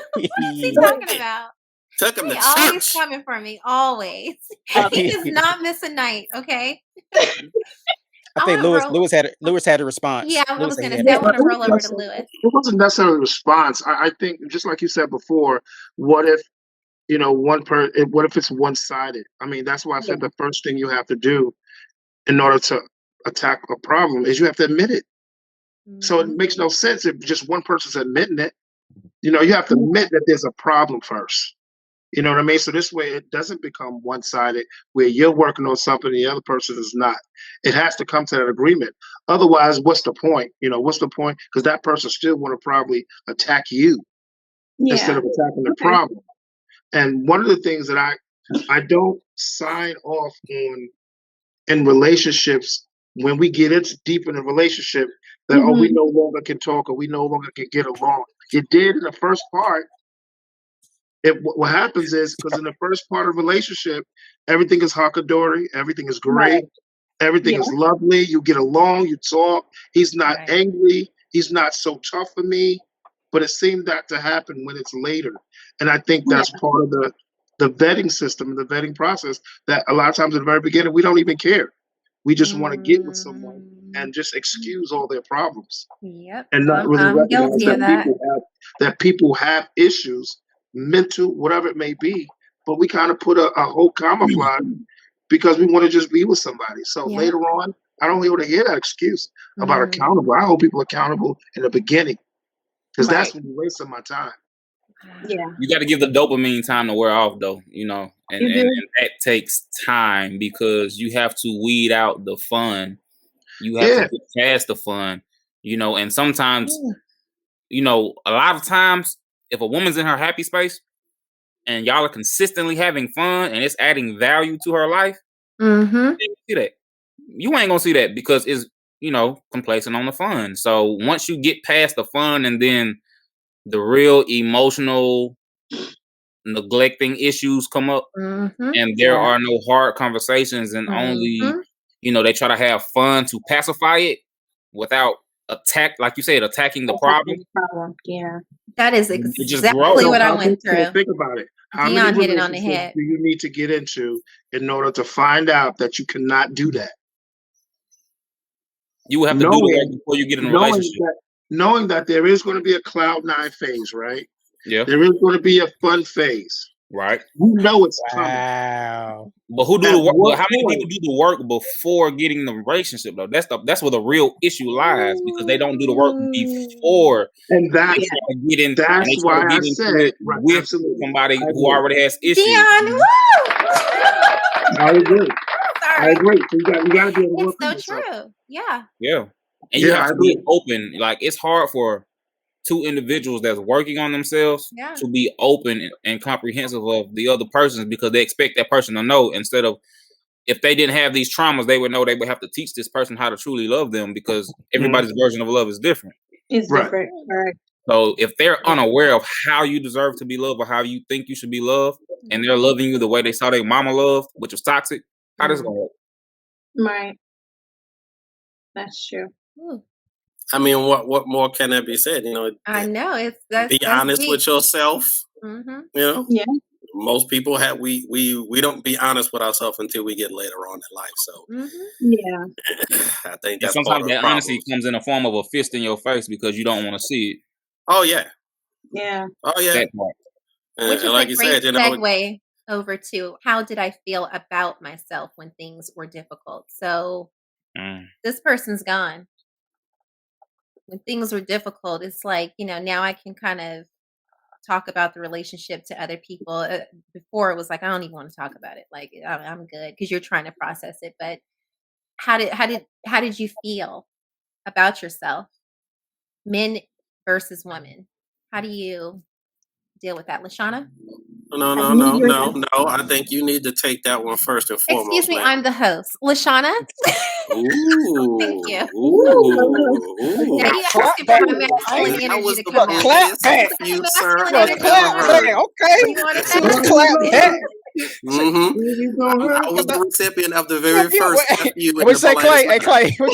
he talking about? Took him to church. Always coming for me. Always. He does not miss a night, okay? I think Lewis had a response. Yeah, I was going to say, I want to roll over to Lewis. It wasn't necessarily a response. I think, just like you said before, what if what if it's one-sided? I mean, that's why I said the first thing you have to do in order to attack a problem is you have to admit it. So it makes no sense if just one person's admitting it. You have to admit that there's a problem first. You know what I mean? So this way it doesn't become one-sided where you're working on something and the other person is not. It has to come to that agreement. Otherwise, what's the point? What's the point? Because that person still want to probably attack you instead of attacking the problem. And one of the things that I don't sign off on in relationships, when we get deep in a relationship, that, oh, we no longer can talk or we no longer can get along. You did in the first part. What happens is, because in the first part of a relationship, everything is hunky-dory, everything is great, Right. everything Yeah. is lovely, you get along, you talk, he's not Right. angry, he's not so tough for me, but it seemed that to happen when it's later. And I think that's part of the vetting system and the vetting process, that a lot of times at the very beginning, we don't even care. We just want to get with someone and just excuse all their problems. Yep. And not really I'm recognize guilty of that people have issues, mental, whatever it may be, but we kind of put a whole camouflage because we want to just be with somebody. So later on, I don't want to hear that excuse about accountable. I hold people accountable in the beginning, because that's when you're wasting my time. Yeah. You got to give the dopamine time to wear off, thoh, and that takes time, because you have to weed out the fun. You have to get past the fun, and sometimes, a lot of times, if a woman's in her happy space and y'all are consistently having fun and it's adding value to her life, you see that. You ain't gonna see that because it's, complacent on the fun. So once you get past the fun and then the real emotional neglecting issues come up, and there are no hard conversations, and only, they try to have fun to pacify it without attacking the problem. Yeah. That is exactly what I went through. Think about it. How Deon many hit it on the head. do you need to get into in order to find out that you cannot do that? You will have to do the work before you get in a relationship. Knowing that there is going to be a cloud 9 phase, right? Yeah. There is going to be a fun phase. Right. You know it's coming. Wow. But who do the work? But how many people do the work before getting the relationship, though? That's where the real issue lies, because they don't do the work before. And that's why I said with somebody who already has issues. Deon, woo! I agree. Sorry. I agree. So you got to be able to work on It's so yourself. true. Yeah. Yeah. And you have to be open. Like, it's hard for two individuals that's working on themselves to be open and comprehensive of the other persons, because they expect that person to know, instead of, if they didn't have these traumas, they would know they would have to teach this person how to truly love them, because everybody's version of love is different. It's different. Right. So if they're unaware of how you deserve to be loved or how you think you should be loved, and they're loving you the way they saw their mama loved, which was toxic, how does it going to work? Right. That's true. I mean, what more can that be said? I know be honest with yourself. Yeah. Most people we don't be honest with ourselves until we get later on in life. So I think that's sometimes that honesty comes in the form of a fist in your face because you don't want to see it. Oh yeah. Yeah. Oh yeah. Which is like a great segue over to, how did I feel about myself when things were difficult? So this person's gone. When things were difficult, it's like, now I can kind of talk about the relationship to other people. Before, it was like, I don't even want to talk about it. Like, I'm good, because you're trying to process it. But how did you feel about yourself, men versus women? How do you deal with that, LaShonna? No. I think you need to take that one first and foremost. Excuse me, I'm the host, LaShonna. Ooh, thank you. Ooh. Now you asked for my masculine energy to come out. Clap back. You, sir. Clap back. Okay. You wanted She was clap back. I was the recipient of the very first F you. We say Clay. Hey Clay. We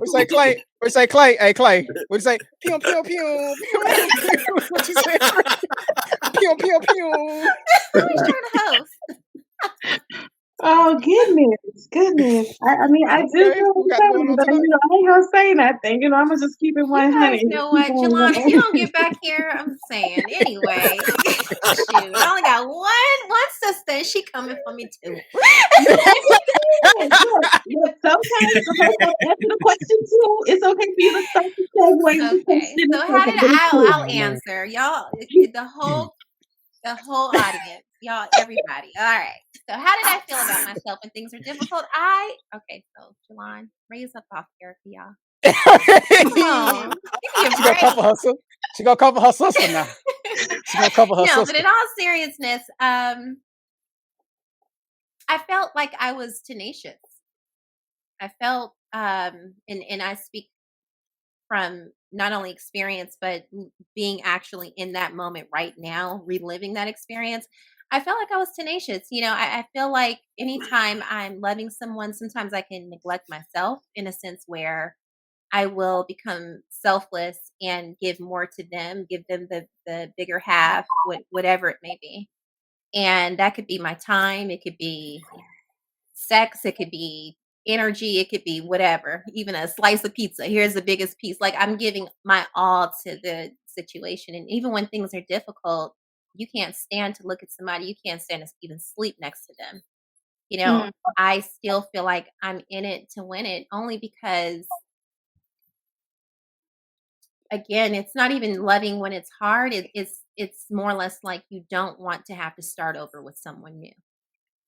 say Clay. We say Clay. Hey Clay. We say pew pew pew pew. What you say? Pew pew pew. Who's trying to host? Oh goodness! I mean, I do know what you're saying, but I ain't gonna say nothing. I'm gonna just keep it 100. You know what, Jelani? If you don't get back here, I'm saying anyway. Shoot, I only got one sister, and she coming for me too. Look, sometimes answer the question too. It's okay for you to start the segue. Okay, so how did I'll answer, y'all? The whole audience, y'all, everybody. All right. So how did I feel about myself when things were difficult? So Jelani, raise up off Erica, y'all. She gonna cover her sister now. She gonna cover her sister. No, but in all seriousness, I felt like I was tenacious. I felt, and I speak from not only experience, but being actually in that moment right now, reliving that experience, I felt like I was tenacious. I feel like anytime I'm loving someone, sometimes I can neglect myself in a sense where I will become selfless and give more to them, give them the bigger half, whatever it may be. And that could be my time. It could be sex. It could be energy. It could be whatever, even a slice of pizza. Here's the biggest piece. Like I'm giving my all to the situation. And even when things are difficult, you can't stand to look at somebody. You can't stand to even sleep next to them. I still feel like I'm in it to win it only because, again, it's not even loving when it's hard. It's more or less like you don't want to have to start over with someone new.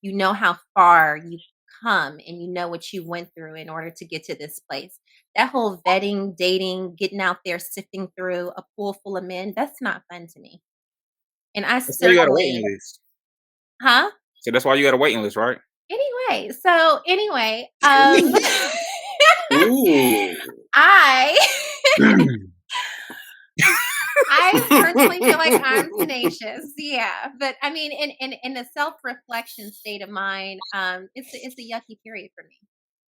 You know how far you've come and you know what you went through in order to get to this place. That whole vetting, dating, getting out there, sifting through a pool full of men, that's not fun to me. And I That's why you got a waiting list. Huh? So that's why you got a waiting list, right? Anyway, I personally feel like I'm tenacious. Yeah. But I mean, in the self-reflection state of mind, it's a yucky period for me.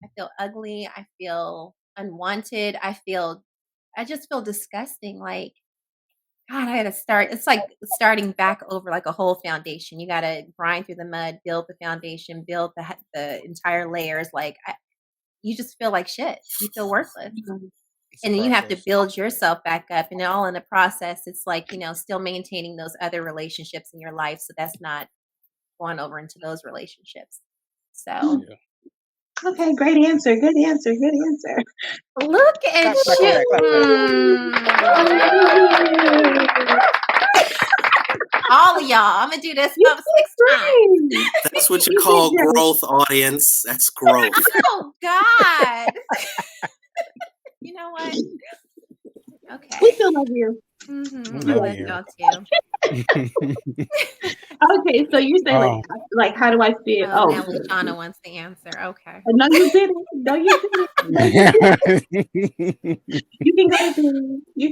I feel ugly. I feel unwanted. I just feel disgusting. Like, God, I gotta start. It's like starting back over like a whole foundation. You gotta grind through the mud, build the foundation, build the entire layers. Like you just feel like shit. You feel worthless. And then you have to build yourself back up, and all in the process, it's like, still maintaining those other relationships in your life. So that's not going over into those relationships. So. Okay, great answer. Good answer. Good answer. Look at you. All of y'all. I'm going to do this about 6 times. That's what you call growth, audience. That's growth. Oh, God. You know what? Okay. We still love you. Mm-hmm. I love y'all too. Okay, so you say like how do I feel? Now LaShonna wants the answer. Okay. No, you didn't. No, you didn't. You can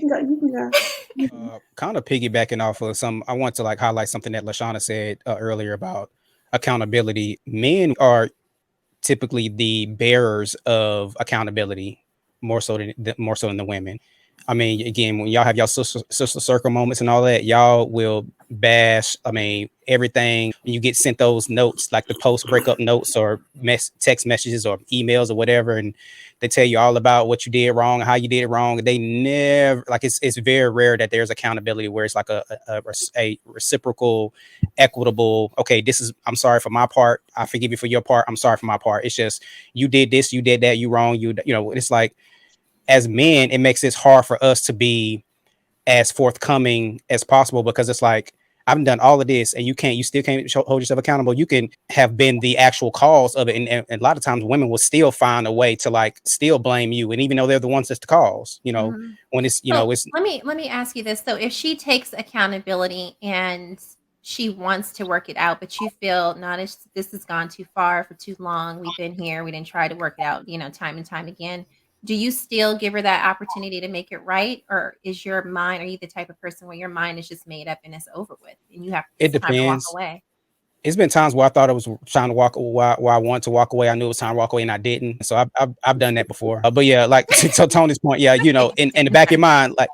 go. You can go. Kind of piggybacking off of I want to like highlight something that LaShonna said earlier about accountability. Men are typically the bearers of accountability more so than the women. I mean, again, when y'all have y'all sister circle moments and all that, y'all will bash. I mean, everything. When you get sent those notes, like the post-breakup notes or text messages or emails or whatever, and they tell you all about what you did wrong and how you did it wrong. They never it's very rare that there's accountability where it's like a reciprocal, equitable. Okay, I'm sorry for my part. I forgive you for your part. I'm sorry for my part. It's just you did this, you did that, you wrong. It's like, as men, it makes it hard for us to be as forthcoming as possible because it's like, I've done all of this and you still can't hold yourself accountable. You can have been the actual cause of it. And a lot of times women will still find a way to like still blame you. And even though they're the ones that's the cause, when it's, it's. Let me ask you this. So if she takes accountability and she wants to work it out, but you feel this has gone too far for too long. We've been here. We didn't try to work it out, time and time again. Do you still give her that opportunity to make it right? Or are you the type of person where your mind is just made up and it's over with and you have time to walk away? It's been times where I thought it was time to walk away, where I wanted to walk away. I knew it was time to walk away and I didn't. So I've done that before. But yeah, like to Tony's point, yeah, in the back of your mind, like,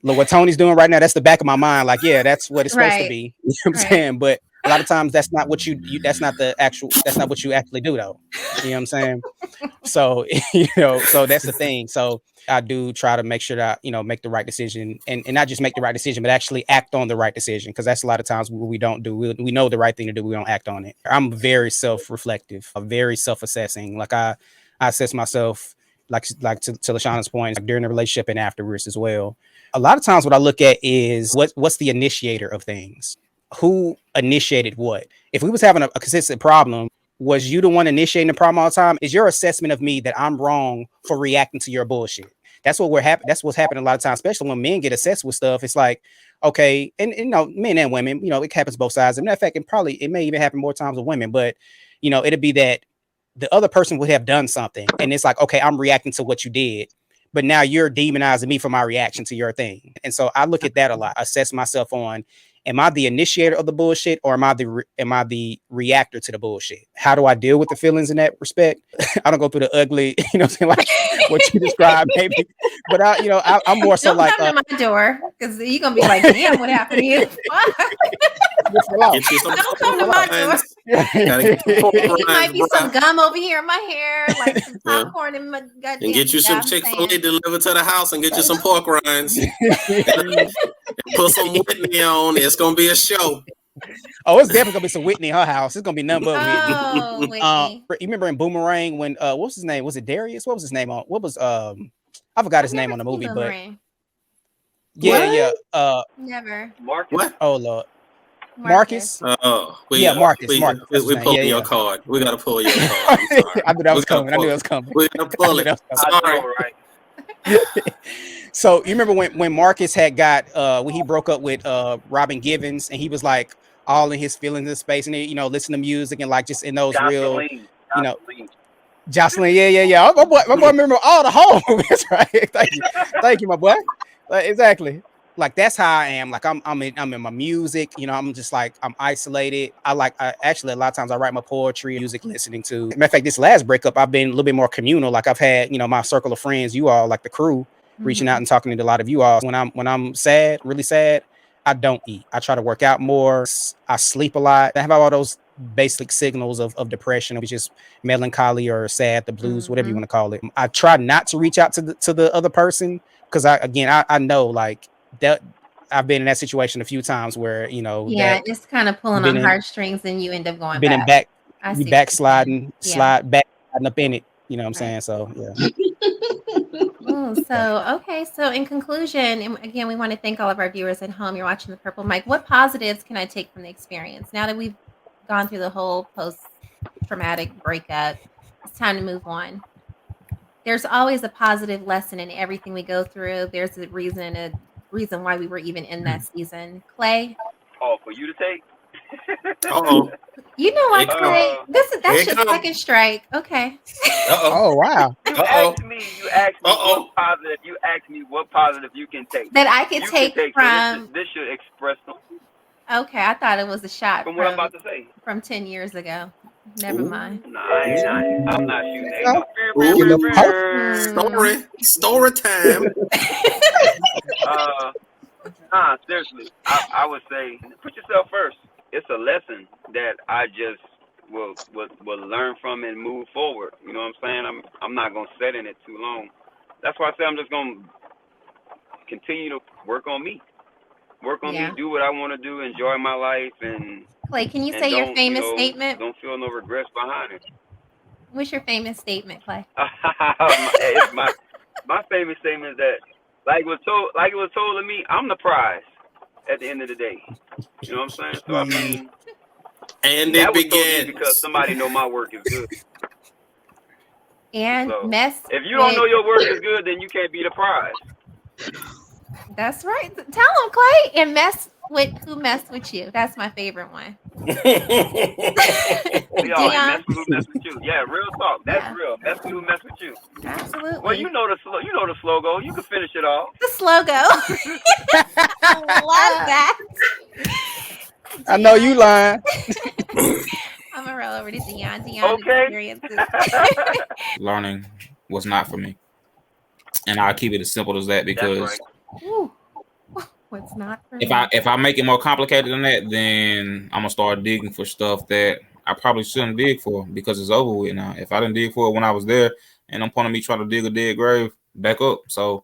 look what Tony's doing right now. That's the back of my mind. Like, yeah, that's what it's supposed to be. You know what I'm saying? But a lot of times that's not what that's not what you actually do though. You know what I'm saying? So, so that's the thing. So I do try to make sure that, make the right decision and not just make the right decision, but actually act on the right decision. Cause that's a lot of times what we don't do. We know the right thing to do. We don't act on it. I'm very self-reflective, very self-assessing. Like I assess myself, like to LaShonna's point, during the relationship and afterwards as well. A lot of times what I look at is what's the initiator of things. Who initiated what? If we was having a consistent problem, was you the one initiating the problem all the time? Is your assessment of me that I'm wrong for reacting to your bullshit? That's what's happening a lot of times, especially when men get obsessed with stuff. It's like, okay, and men and women, it happens both sides. And in fact, it may even happen more times with women, but it'll be that the other person would have done something. And it's like, okay, I'm reacting to what you did. but now you're demonizing me for my reaction to your thing. And so I look at that a lot, assess myself on, am I the initiator of the bullshit, or am I the reactor to the bullshit? How do I deal with the feelings in that respect? I don't go through the ugly, you know what I'm saying, like what you described, maybe. But I'm more so don't like, come to my door, because you're gonna be like, damn, what happened to you? Get you some Don't come to my door. There might be some gum over here in my hair, like some popcorn in my goddamn. And get you some Chick-fil-A delivered to the house, and get you some pork rinds. And put some Whitney on. It's gonna be a show. Oh, it's definitely gonna be some Whitney in her house. It's gonna be nothing but Whitney. Oh, Whitney. You remember in Boomerang when what was his name? Was it Darius? What was his name on? What was I forgot his name on the movie, Boomerang. but yeah. Never. Marcus. What? Oh Lord. Marcus? Oh, Marcus. We pulling your card. We gotta pull your card. I knew that was coming. We gotta pull it. Sorry. Right. So you remember when Marcus had got when he broke up with Robin Givens, and he was like all in his feelings in space, and he, listen to music and like just in those Jocelyn, yeah. My boy remember all the whole movies, right? Thank you, my boy. Exactly. Like that's how I am. Like I'm in my music, I'm just like I'm isolated. I actually a lot of times I write my poetry, music listening to. Matter of fact, this last breakup I've been a little bit more communal. Like I've had, my circle of friends, you all, like the crew, reaching out and talking to a lot of you all. When I'm sad, really sad, I don't eat. I try to work out more. I sleep a lot. I have all those basic signals of depression, which is melancholy or sad, the blues, whatever you want to call it. I try not to reach out to the other person, because I know like that I've been in that situation a few times where it's kind of pulling on heartstrings, and you end up going backsliding up in it. You know what I'm saying? So yeah. So in conclusion, and again, we want to thank all of our viewers at home. You're watching The Purple Mic. What positives can I take from the experience now that we've gone through the whole post-traumatic breakup? It's time to move on. There's always a positive lesson in everything we go through. There's a reason why we were even in that season. Clay? Oh, for you to take? Uh-oh. You know what, Clay? That's your second strike. Okay. Oh, wow. You asked me what positive you can take. That I can take from... So this should express something. Okay, I thought it was a shot from what I'm about to say. From 10 years ago. Never mind. Nah, I'm not shooting. Story time. Seriously, I would say put yourself first. It's a lesson that I just will learn from and move forward. You know what I'm saying? I'm not gonna sit in it too long. That's why I say I'm just gonna continue to work on me. Work on me, do what I want to do, enjoy my life, and Clay, can you say your famous statement? Don't feel no regrets behind it. What's your famous statement, Clay? my famous statement is that, like it was told to me, I'm the prize at the end of the day. You know what I'm saying? So I mean, and it begins because somebody know my work is good. And so, if you don't know your work is good, then you can't be the prize. That's right. Tell them, Clay, and mess with who messed with you. That's my favorite one. Mess with who messed with you. Yeah, real talk. That's real. Mess with who messed with you. Absolutely. Well, you know the slogan. You can finish it off. The slogan. I love that. I know you lying. I'm gonna roll over to Deon. Okay. Learning was not for me, and I'll keep it as simple as that, because what's not for if I make it more complicated than that, then I'm gonna start digging for stuff that I probably shouldn't dig for, because it's over with now. If I didn't dig for it when I was there, and I'm pointing me trying to dig a dead grave back up. So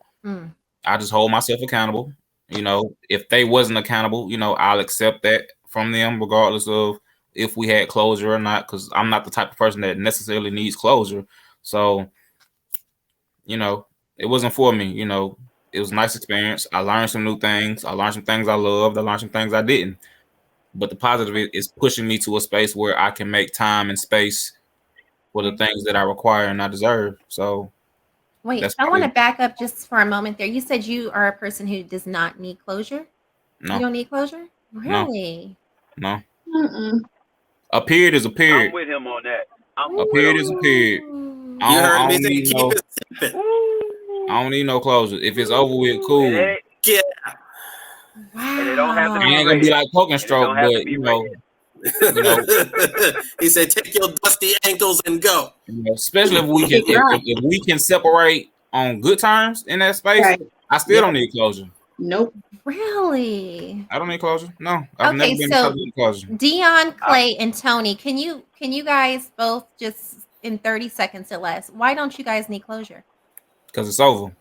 I just hold myself accountable. If they wasn't accountable, I'll accept that from them, regardless of if we had closure or not, because I'm not the type of person that necessarily needs closure. So, it wasn't for me. It was a nice experience. I learned some new things. I learned some things I loved. I learned some things I didn't. But the positive is pushing me to a space where I can make time and space for the things that I require and I deserve. So, wait, I want to back up just for a moment there. You said you are a person who does not need closure? No. You don't need closure? Really? No. A period is a period. I'm with him on that. A period is a period. You heard me say keep it simple. I I don't need no closure. If it's over with, cool. Yeah. Wow. And it don't have to be I ain't gonna be like poking stroke, but you know, he said, "Take your dusty ankles and go." You know, especially if we can, if we can separate on good terms in that space, right. I still don't need closure. Nope. Really? I don't need closure. No, I've never been in closure. Deon, Clay, and Tony, can you guys both just in 30 seconds or less? Why don't you guys need closure? Because it's over.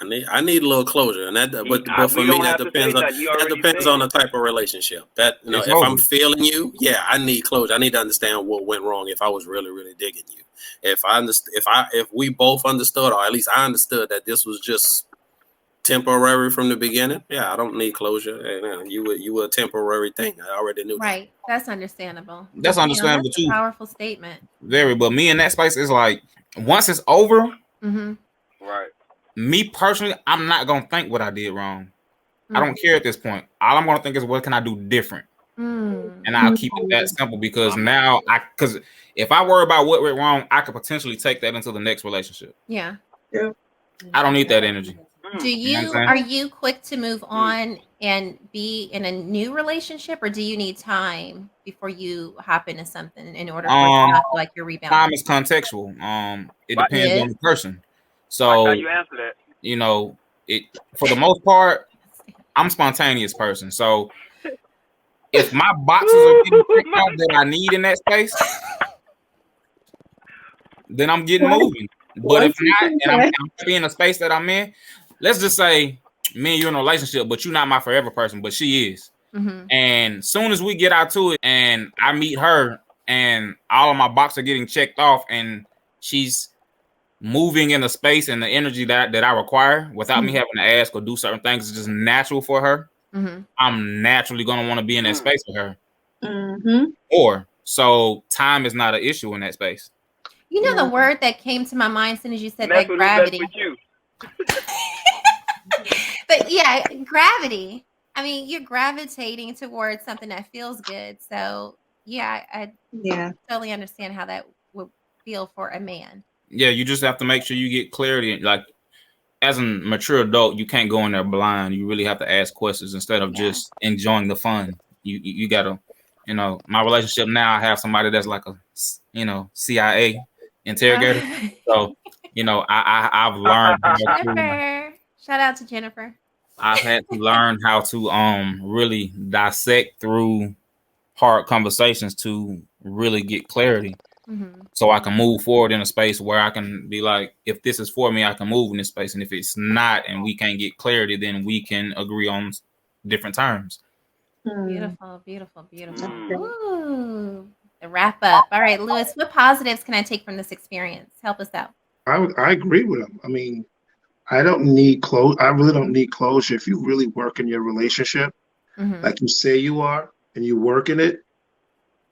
I need a little closure, and but for me that depends on the type of relationship. That if I'm feeling you, yeah, I need closure. I need to understand what went wrong. If I was really, really digging you, if we both understood, or at least I understood that this was just temporary from the beginning, yeah, I don't need closure. And you were a temporary thing. I already knew. Right, that's understandable. That's understandable that's too. A powerful statement. Very, but me in that space is like once it's over, right. Me personally, I'm not gonna think what I did wrong. I don't care at this point. All I'm gonna think is what can I do different, and I'll keep it that simple because now because if I worry about what went wrong, I could potentially take that into the next relationship. Yeah. I don't need that energy. Are you quick to move on and be in a new relationship, or do you need time before you hop into something in order for it to not feel like you're rebounding? Time is contextual. It depends on the person. So how you answer that? You know, for the most part, I'm a spontaneous person. So if my boxes are getting picked out that I need in that space, then I'm getting moving. But if not, and I'm happy in the space that I'm in, let's just say me and you in a relationship, but you're not my forever person, but she is. And soon as we get out to it and I meet her and all of my boxes are getting checked off and she's moving in the space and the energy that I require without me having to ask or do certain things is just natural for her. I'm naturally going to want to be in that space with her. Or so time is not an issue in that space. You know the word that came to my mind as soon as you said that, gravity. But yeah, gravity. I mean, you're gravitating towards something that feels good. So yeah, I totally understand how that would feel for a man. Yeah, you just have to make sure you get clarity. Like as a mature adult, you can't go in there blind. You really have to ask questions instead of just enjoying the fun. You gotta, my relationship now, I have somebody that's like a, CIA interrogator. So, I've learned how to, shout out to Jennifer. I've had to learn how to really dissect through hard conversations to really get clarity. So I can move forward in a space where I can be like, if this is for me, I can move in this space. And if it's not, and we can't get clarity, then we can agree on different terms. Beautiful, beautiful, beautiful. Ooh, the wrap up. All right, Lewis, what positives can I take from this experience? Help us out. I agree with him. I mean, I don't need closure. I really don't need closure. If you really work in your relationship, like you say you are, and you work in it,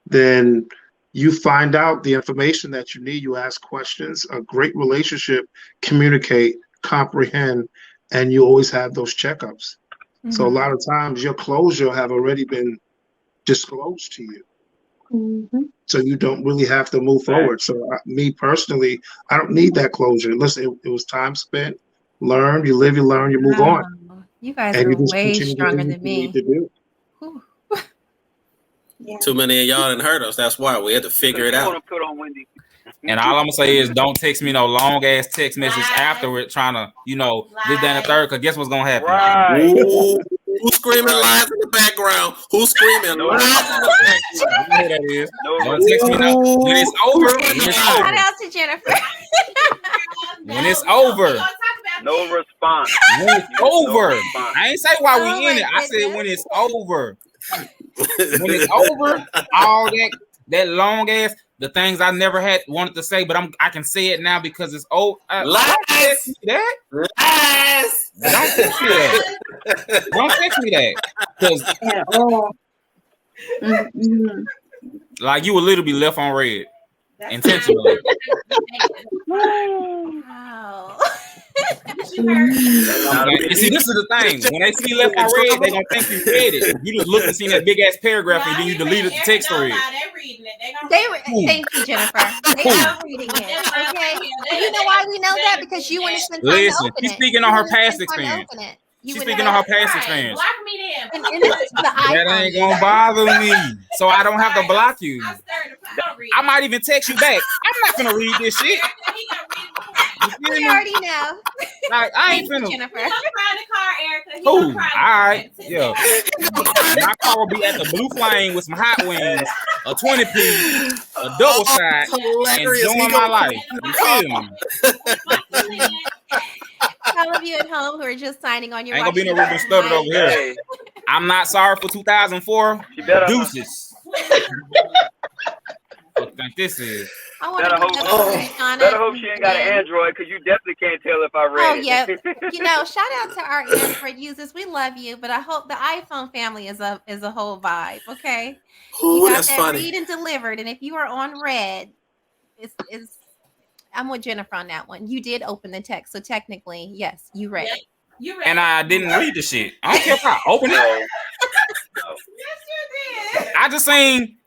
then you find out the information that you need. You ask questions. A great relationship, communicate, comprehend, and you always have those checkups. So a lot of times your closure have already been disclosed to you. So you don't really have to move forward. So me personally, I don't need that closure. Listen, it was time spent, learn, you live, you learn, you move on. You guys are way stronger than me. Too many of y'all didn't hurt us. That's why we had to figure it out. And all I'm gonna say is, don't text me no long ass text message afterward, trying to, this, that, and the third. Cause guess what's gonna happen? Right. Who's screaming lies in the background? Who's screaming lies in the background? You know who that is. Don't text me now. When it's over. Shout out to Jennifer. When it's over. No response. When it's over. I ain't say why we in it. I said when it's over. When it's over, all that long ass, the things I never had wanted to say, but I can say it now because it's old. Lies. That? Lies. Don't text me that. Don't text me that. Because like you will literally be left on red. Intentionally. Wow. And see, this is the thing. When they see left unread, they gonna think you read it. You just looked and seen that big ass paragraph, and then you deleted the text thread. Thank you, Jennifer. They are reading it. Okay. You know why we know that? Because you wouldn't spend time to Listen, open she's it. speaking on her past experience. She's speaking on her past experience. And this is the That ain't gonna bother me, so I don't have to block you. I might even text you back. I'm not gonna read this shit. We already know. Like, I ain't finna. Jennifer. Oh, all right, yeah. My car will be at the Blue Flame with some hot wings, a 20-piece, a double side, and enjoying my life. You feel me? All of you at home who are just signing on your ain't gonna be no Ruben Studdard over here. I'm not sorry for 2004. Deuces. What do you think this is? Better hope she ain't got an Android, because you definitely can't tell if I read it. Yeah. You know, shout out to our Android users. We love you, but I hope the iPhone family is a whole vibe. Okay. Ooh, you got that's that funny. read and delivered, and if you are on red, it's I'm with Jennifer on that one. You did open the text, so technically, yes, you read it. You read and I didn't read the shit. I don't care if I open it. Yes, you did. I just seen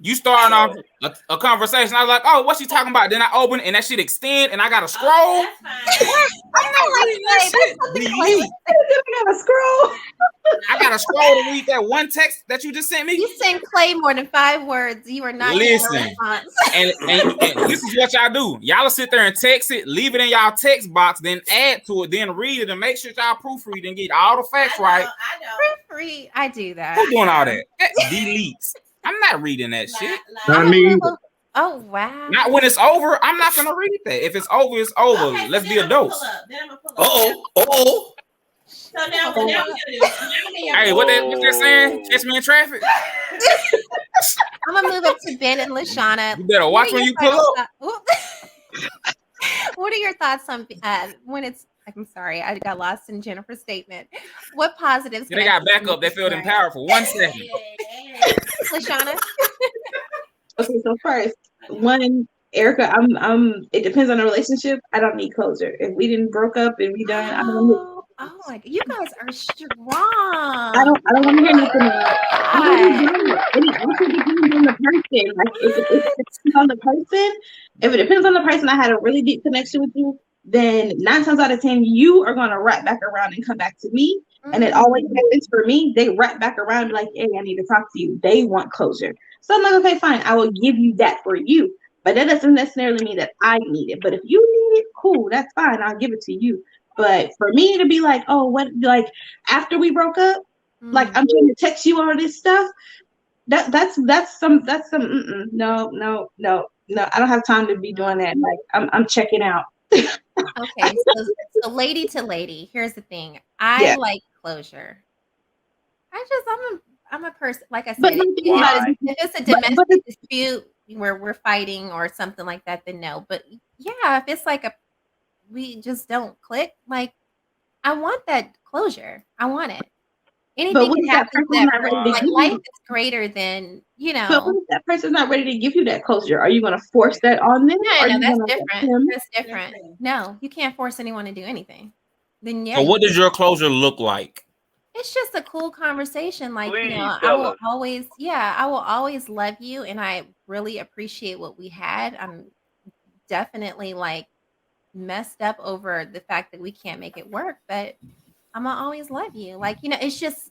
you starting off a conversation. I was like, oh, what's she talking about? Then I open it and that shit extend and I got to scroll. I'm not reading that shit. Delete. I gotta scroll. I gotta scroll to read that one text that you just sent me. You sent Clay more than 5 words. You are not listen. And this is what y'all do. Y'all will sit there and text it, leave it in y'all text box, then add to it, then read it, and make sure y'all proofread and get all the facts right. Proofread. I do that. Who's doing all that? Deletes. I'm not reading that shit. Not me. Oh wow. Not when it's over. I'm not gonna read that. If it's over, it's over. Okay, let's be adults. Oh. So now we're gonna do. Hey, what they saying? Catch me in traffic. I'm gonna move up to Ben and LaShonna. You better watch when you pull up. What are your thoughts on when it's? I'm sorry, I got lost in Jennifer's statement. What positives? They got back up. They felt empowered for 1 second. LaShonna. Okay, so first, one, Erica, it depends on the relationship. I don't need closure. If we didn't broke up and we done, I don't need. Oh my God, you guys are strong. I don't want to hear nothing else. It also depends on the person. Like if it depends on the person, if it depends on the person, I had a really deep connection with you, then 9 times out of 10, you are gonna wrap back around and come back to me. Mm-hmm. And it always happens for me. They wrap back around and be like, hey, I need to talk to you. They want closure. So I'm like, okay, fine, I will give you that for you. But that doesn't necessarily mean that I need it. But if you need it, cool, that's fine. I'll give it to you. But for me to be like, oh, what, like after we broke up, like I'm trying to text you all this stuff. That's some no. I don't have time to be doing that. Like I'm checking out. Okay, so lady to lady, here's the thing. I like closure. I'm a person, like I said, if it's a domestic dispute where we're fighting or something like that, then no. But yeah, if it's like we just don't click, like I want that closure. I want it. Anything can happen like life is greater than, you know. But what if that person's not ready to give you that closure? Are you going to force that on them? No, that's different. That's different. No, you can't force anyone to do anything. Then yeah. So what does your closure look like? It's just a cool conversation. Like, please, you know, I will always love you, and I really appreciate what we had. I'm definitely like messed up over the fact that we can't make it work, but I'm gonna always love you. Like, you know, it's just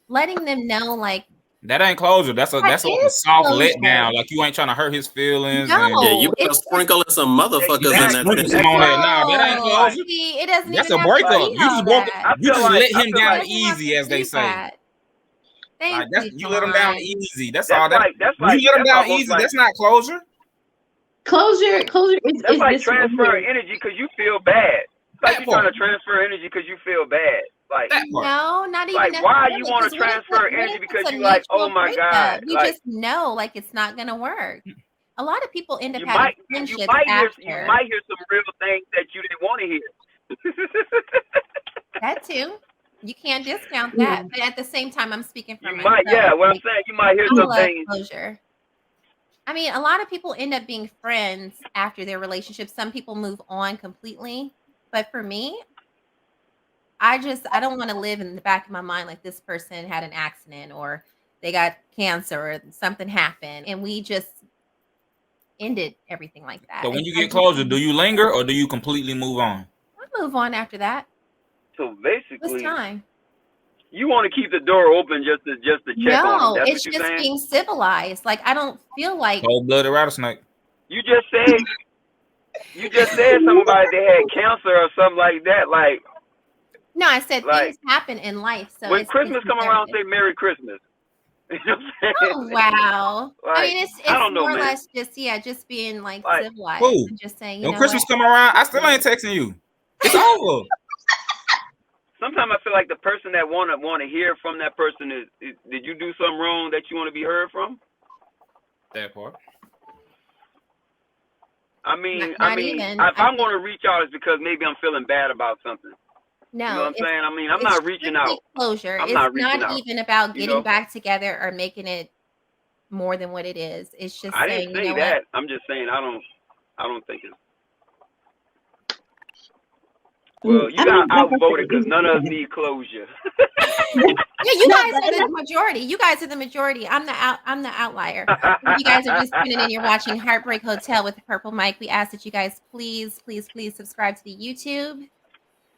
letting them know, like, that ain't closure. That's like a soft letdown. Like you ain't trying to hurt his feelings. No, you better sprinkle some motherfuckers in that. That ain't closure. It doesn't. That's a breakup. You just let him down easy, as they say. You let him down easy. That's all. You let him down easy. That's not closure. Closure is that's like transferring energy because you feel bad. Like you're trying to transfer energy because you feel bad. Like no, not even. Like why you want to transfer energy because you like, oh my God. You just know, like it's not gonna work. A lot of people end up having friendships after. You might hear some real things that you didn't want to hear. That too. You can't discount that, but at the same time, I'm speaking from myself. What I'm saying, you might hear some things. Closure. I mean, a lot of people end up being friends after their relationship. Some people move on completely. But for me, I don't want to live in the back of my mind like this person had an accident or they got cancer or something happened and we just ended everything like that. So when you get closure, do you linger or do you completely move on? I move on after that. So basically, It's time. You want to keep the door open just to check on them. That's it's what you're just saying? being civilized. Like I don't feel like Cold-blooded rattlesnake. You just said something about they had cancer or something like that. Like no, I said things happen in life. So when Christmas come around, say Merry Christmas. You know what I'm saying? Oh wow! Like, I mean, it's more or less just being like civilized and just saying, when Christmas come around, I still ain't texting you. It's over. Sometimes I feel like the person that want to hear from that person is did you do something wrong that you want to be heard from? That part. I mean, if I'm going to reach out, it's because maybe I'm feeling bad about something. No, you know what I'm saying? I mean, I'm not reaching out. Closure. It's not even about getting back together or making it more than what it is. It's just I didn't say that. I'm just saying I don't think it's. Well, you got outvoted because none of us need closure. Yeah, you guys are the majority. You guys are the majority. I'm the outlier. If you guys are just tuning in, you're watching HeartBreak Hotel with the Purple Mic. We ask that you guys please subscribe to the YouTube.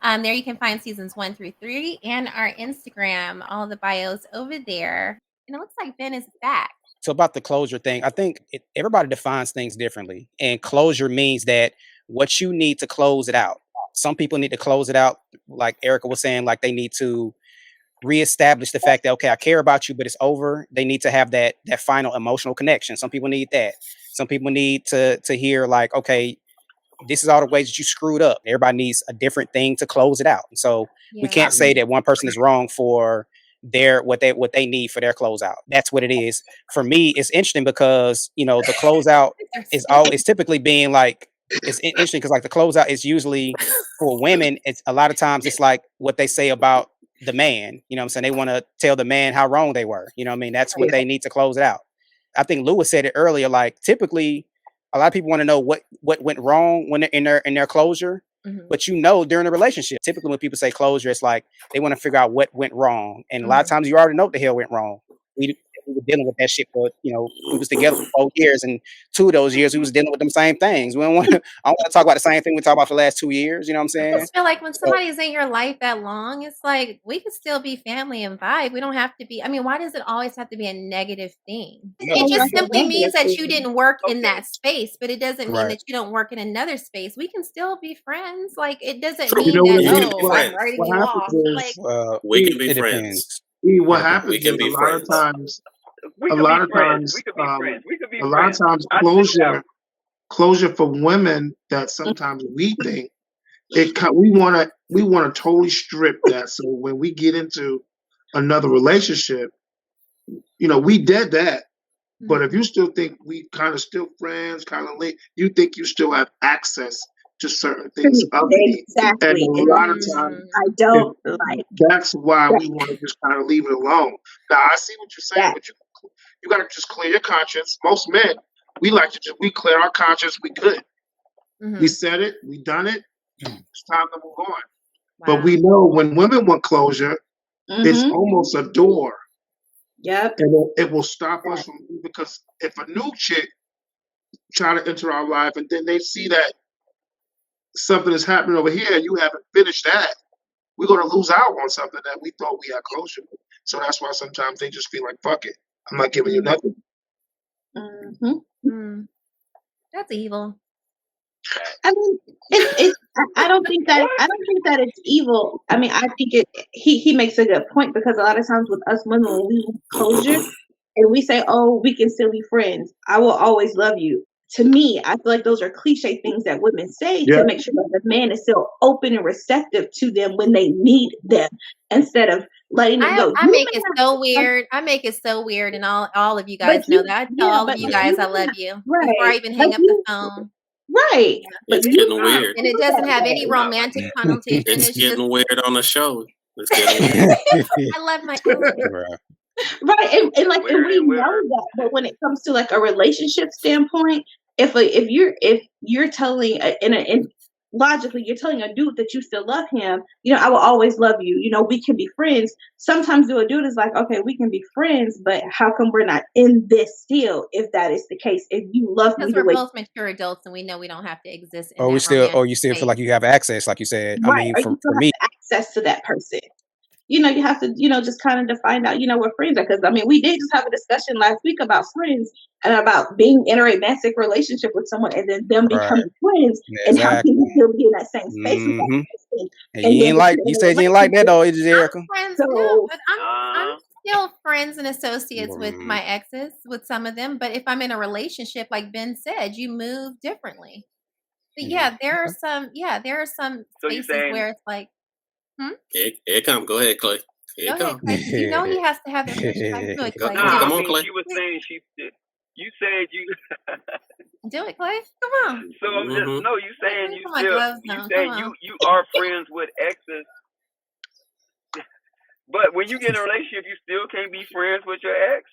There you can find seasons 1 through 3 and our Instagram, all the bios over there. And it looks like Ben is back. So about the closure thing, I think everybody defines things differently. And closure means that what you need to close it out. Some people need to close it out, like Erica was saying, like they need to reestablish the fact that, okay, I care about you, but it's over. They need to have that final emotional connection. Some people need that. Some people need to hear like, okay, this is all the ways that you screwed up. Everybody needs a different thing to close it out. And so we can't say that one person is wrong for what they need for their closeout. That's what it is. For me, it's interesting because, you know, the closeout is typically being like, it's interesting because like the closeout is usually for women. It's a lot of times it's like what they say about the man, you know what I'm saying? They want to tell the man how wrong they were. You know what I mean? That's what they need to close it out. I think Lewis said it earlier, like typically a lot of people want to know what went wrong when they're in their closure. Mm-hmm. But you know, during a relationship, typically when people say closure, it's like they want to figure out what went wrong. And a lot of times you already know what the hell went wrong. We were dealing with that shit for, you know, we was together for 4 years, and 2 of those years we was dealing with them same things. I don't want to talk about the same thing we talked about for the last 2 years. You know what I'm saying? I just feel like when somebody is in your life that long, it's like we could still be family and vibe. We don't have to be. I mean, why does it always have to be a negative thing? It just simply means that you didn't work in that space, but it doesn't mean that you don't work in another space. We can still be friends. Like it doesn't mean that I'm writing you off. Like we can be friends. What happens is a lot of times closure for women that sometimes we think we want to totally strip that. So when we get into another relationship, you know, we did that. But if you still think we kind of still friends, kind of late, you think you still have access to certain things. Exactly. And a lot of times, I don't like. That's why we want to just kind of leave it alone. Now, I see what you're saying, but you got to just clear your conscience. Most men, we like to we clear our conscience. We good. Mm-hmm. We said it. We done it. It's time to move on. Wow. But we know when women want closure, it's almost a door. Yep. And it will stop us from, because if a new chick try to enter our life and then they see that something is happening over here and you haven't finished that, we're going to lose out on something that we thought we had closure with. So that's why sometimes they just feel like, fuck it, I'm not giving you nothing. That's evil. I mean, I don't think that it's evil. I mean, I think he makes a good point, because a lot of times with us women, when we want closure and we say, oh, we can still be friends, I will always love you. To me, I feel like those are cliche things that women say to make sure that the man is still open and receptive to them when they need them, instead of letting them go. I make it so weird. I make it so weird, and all of you guys know that. I tell all of you guys I love you before I even hang up the phone. Right. It's getting weird. And it doesn't have any romantic connotation. It's getting weird on the show. It's getting weird. I love my Right. And we know that, but when it comes to like a relationship standpoint, if you're telling logically, you're telling a dude that you still love him, you know, I will always love you. You know, we can be friends. Sometimes a dude is like, okay, we can be friends, but how come we're not in this still? If that is the case, if you love me, because we're both mature adults and we know we don't have to exist in or that you still space. feel like you have access, like you said. Right. I mean, or you still for me, have access to that person. You know, you have to, you know, just kind of find out, you know, what friends are. Because, I mean, we did just have a discussion last week about friends and about being in a romantic relationship with someone and then them becoming friends. Yeah, and how can you still be in that same space with that person? And you said you ain't like that, though, is it, Erica? No, but I'm still friends and associates with my exes, with some of them. But if I'm in a relationship, like Ben said, you move differently. But yeah, there are some spaces where it's like, Here come. Go ahead, Clay. Here come. Clay. You know he has to have the first try. Do it, Clay. Come on, Clay. She was saying you said you do it, Clay. Come on. So I'm just no, you saying you are friends with exes. But when you get in a relationship, you still can't be friends with your ex?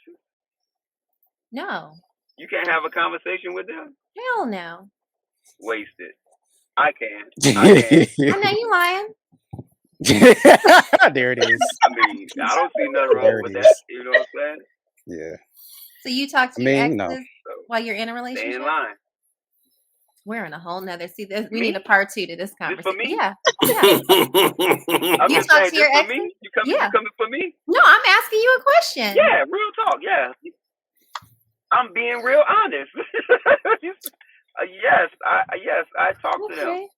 No. You can't have a conversation with them? Hell no. Wasted. I can. I know you lying. There it is. I mean, I don't see nothing wrong with that. You know what I'm saying? Yeah. So you talk to your exes while you're in a relationship? Stay in line. We're in a whole nother. See, we need a part 2 to this conversation. For me? Yeah. I'm you talk to your exes? Me? You coming for me? No, I'm asking you a question. Yeah, real talk. Yeah, I'm being real honest. Yes, I talk to them.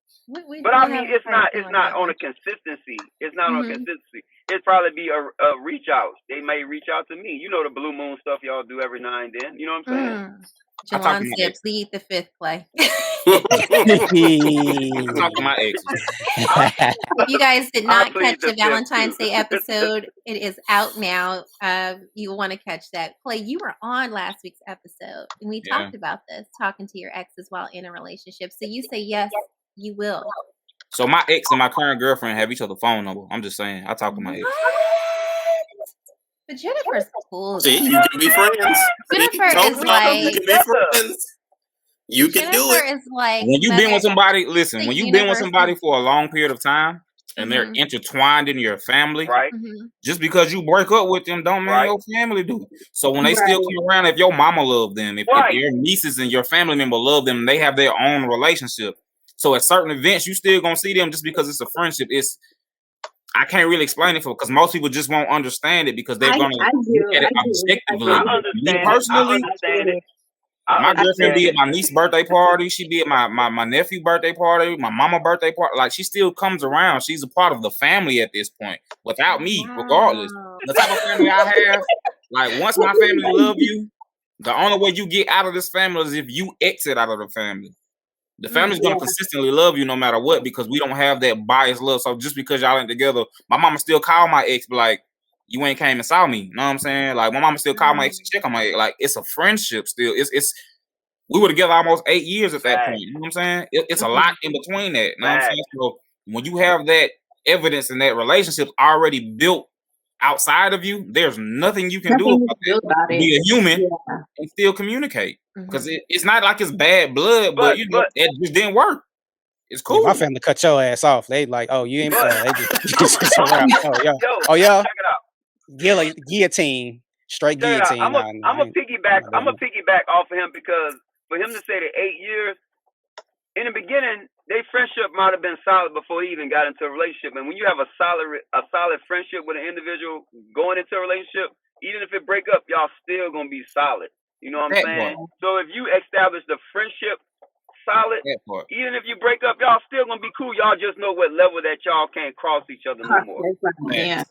But I mean, it's not on a consistency. It's not on a consistency. It'd probably be a reach out. They may reach out to me. You know the blue moon stuff y'all do every now and then. You know what I'm saying? Jelon said, plead the 5th, Clay. I talk to my exes. If you guys did not catch the Valentine's Day episode, it is out now. You'll want to catch that. Clay, you were on last week's episode, and we talked about this, talking to your exes while in a relationship. So you say, yes, you will. So my ex and my current girlfriend have each other's phone number. I'm just saying, I talk to my ex. But Jennifer's cool. See, you can be friends. Jennifer is like, you can be friends. You can do it. Jennifer is like, when you've been with somebody, listen, when you've been with somebody for a long period of time and they're intertwined in your family, right? Just because you break up with them don't mean your family do. So when they still come around, if your mama love them, if your nieces and your family member love them, they have their own relationship. So at certain events, you still gonna see them just because it's a friendship. I can't really explain it because most people just won't understand it because they're gonna look at it objectively. Me personally, my girlfriend be at my niece's birthday party. She be at my nephew's birthday party, my mama's birthday party. Like, she still comes around. She's a part of the family at this point. Without me, regardless. The type of family I have, like, once my family love you, the only way you get out of this family is if you exit out of the family. The family's gonna consistently love you no matter what because we don't have that biased love. So just because y'all ain't together, my mama still call my ex, like, you ain't came and saw me. You know what I'm saying? Like, my mama still call my ex and check on my ex. Like, it's a friendship still. It's we were together almost 8 years at that point. You know what I'm saying? It's a lot in between that. You know what I'm saying? So when you have that evidence and that relationship already built outside of you, there's nothing you can do about it. Be a human and still communicate. Because it's not like it's bad blood, but you know, it just didn't work. It's cool. Yeah, my family cut your ass off. They like, oh, you ain't. They just around. Oh yeah. Check it out. Guillotine, straight guillotine. I'm a piggyback off of him because for him to say that 8 years in the beginning, their friendship might have been solid before he even got into a relationship. And when you have a solid friendship with an individual going into a relationship, even if it break up, y'all still gonna be solid. You know what I'm saying? So if you establish the friendship solid, even if you break up, y'all still gonna be cool. Y'all just know what level that y'all can't cross each other no more. Yeah.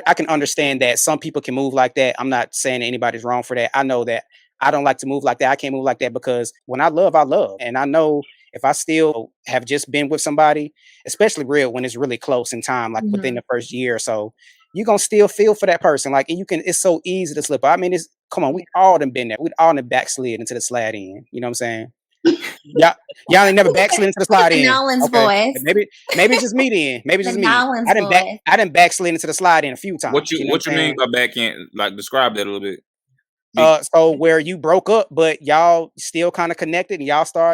I can understand that some people can move like that. I'm not saying that anybody's wrong for that. I know that I don't like to move like that. I can't move like that because when I love, I love. And I know if I still have just been with somebody, especially real when it's really close in time, like within the first year or so, you're going to still feel for that person. Like, and it's so easy to slip. I mean, come on, we all done been there. We all done backslid into the slide in. You know what I'm saying? Y'all ain't never backslid into the slide in. Nolan's voice. Maybe it's just me then. Maybe it's just me. I didn't backslid into the slide in a few times. What you mean by back in? Like, describe that a little bit. So where you broke up, but y'all still kind of connected and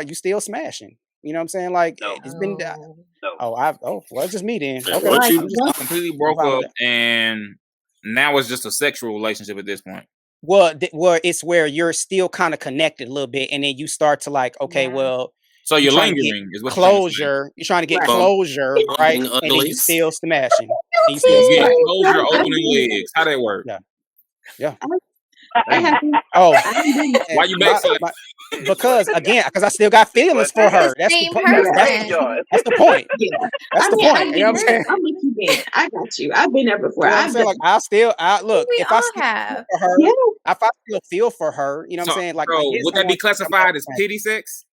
you still smashing. You know what I'm saying? Like it's been. Well, it's just me then. Okay, I completely broke up, and now it's just a sexual relationship at this point. Well, it's where you're still kind of connected a little bit, and then you start to like, okay, well, so you're lingering is what closure. You're trying to get closure, right? And then you still smashing. And you still get closure, opening legs. How that work? Yeah. Why you because I still got feelings for her. That's the point. That's the point. That's the point. You know what I'm saying? I'm with you, Ben. I got you. I've been there before. You know I'm saying? Like I look. If I still have for her, if I still feel for her, you know what I'm saying? Like, would that be classified as pity sex?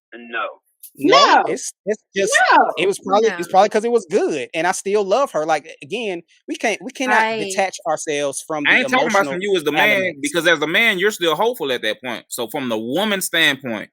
No, it's just it was probably because it was good, and I still love her. Like again, we cannot detach ourselves from. I ain't talking about from you as the man, because as a man, you're still hopeful at that point. So from the woman's standpoint,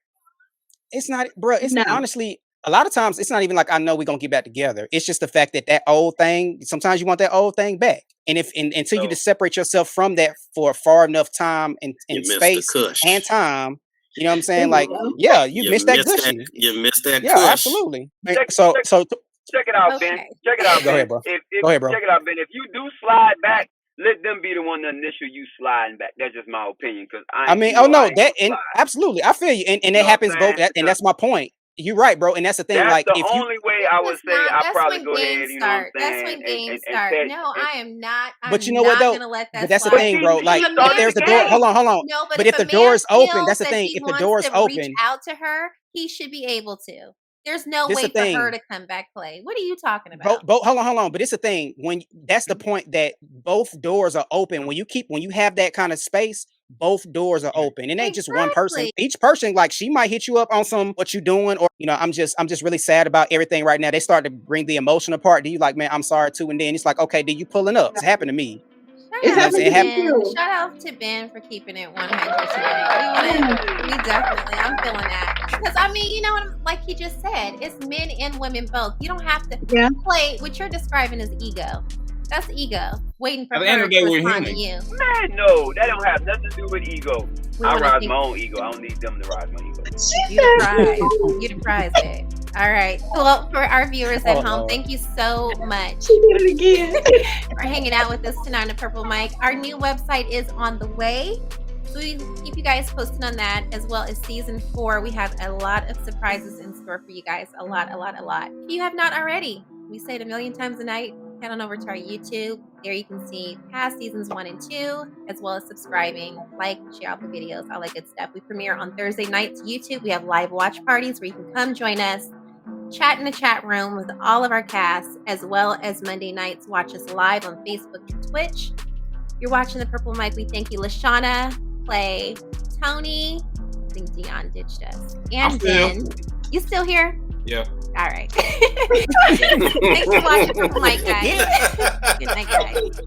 it's not, bro. It's honestly a lot of times it's not even like I know we're gonna get back together. It's just the fact that old thing. Sometimes you want that old thing back, and until you just separate yourself from that for a far enough time and space and time. You know what I'm saying? Like, you missed that gushy. You missed that kush. Absolutely. So check it out, Ben. Check it out, Ben. Go ahead, bro. Check it out, Ben. If you do slide back, let them be the one to initial you sliding back. That's just my opinion. Because absolutely, I feel you, and it happens both. And that's my point. You're right, bro, and that's the thing. That's like, the only way I would say I probably go ahead. You know what I'm saying? That's when games start. No, I am not. But you know what though? But that's the thing, bro. Like, if there's the door, hold on. No, but if the door is open, that's the thing. If the door is open, reach out to her, he should be able to. There's no way for her to come back play. What are you talking about? Hold on. But it's the thing. That's the point, that both doors are open. When you have that kind of space, both doors are open. It ain't just one person. Each person, like, she might hit you up on some what you doing, or I'm just really sad about everything right now. They start to bring the emotional part. Do you like, man, I'm sorry too, and then it's like, okay, do you pulling up? It's happened to me. Shout out to Ben for keeping it 100 today. We definitely, I'm feeling that. Because I mean, you know what, like he just said, it's men and women both. You don't have to play what you're describing as ego. That's ego. Waiting for her to respond to you. Man, no, that don't have nothing to do with ego. I rise my own ego. I don't need them to rise my ego. You the prize, babe. All right. Well, for our viewers at home, thank you so much. She did it again. For hanging out with us tonight on the Purple Mic. Our new website is on the way. So we keep you guys posted on that, as well as season 4. We have a lot of surprises in store for you guys. A lot. If you have not already, we say it a million times a night, head on over to our YouTube. There you can see past seasons 1 and 2, as well as subscribing, like, share out the videos, all that good stuff. We premiere on Thursday nights YouTube. We have live watch parties where you can come join us, chat in the chat room with all of our cast, as well as Monday nights, watch us live on Facebook and Twitch. You're watching the Purple Mic. We thank you, LaShonna, Clay, Tony. I think Deon ditched us. And Ben. You still here? Yeah. All right. Thanks for watching Purple Mic, guys. Good night, guys.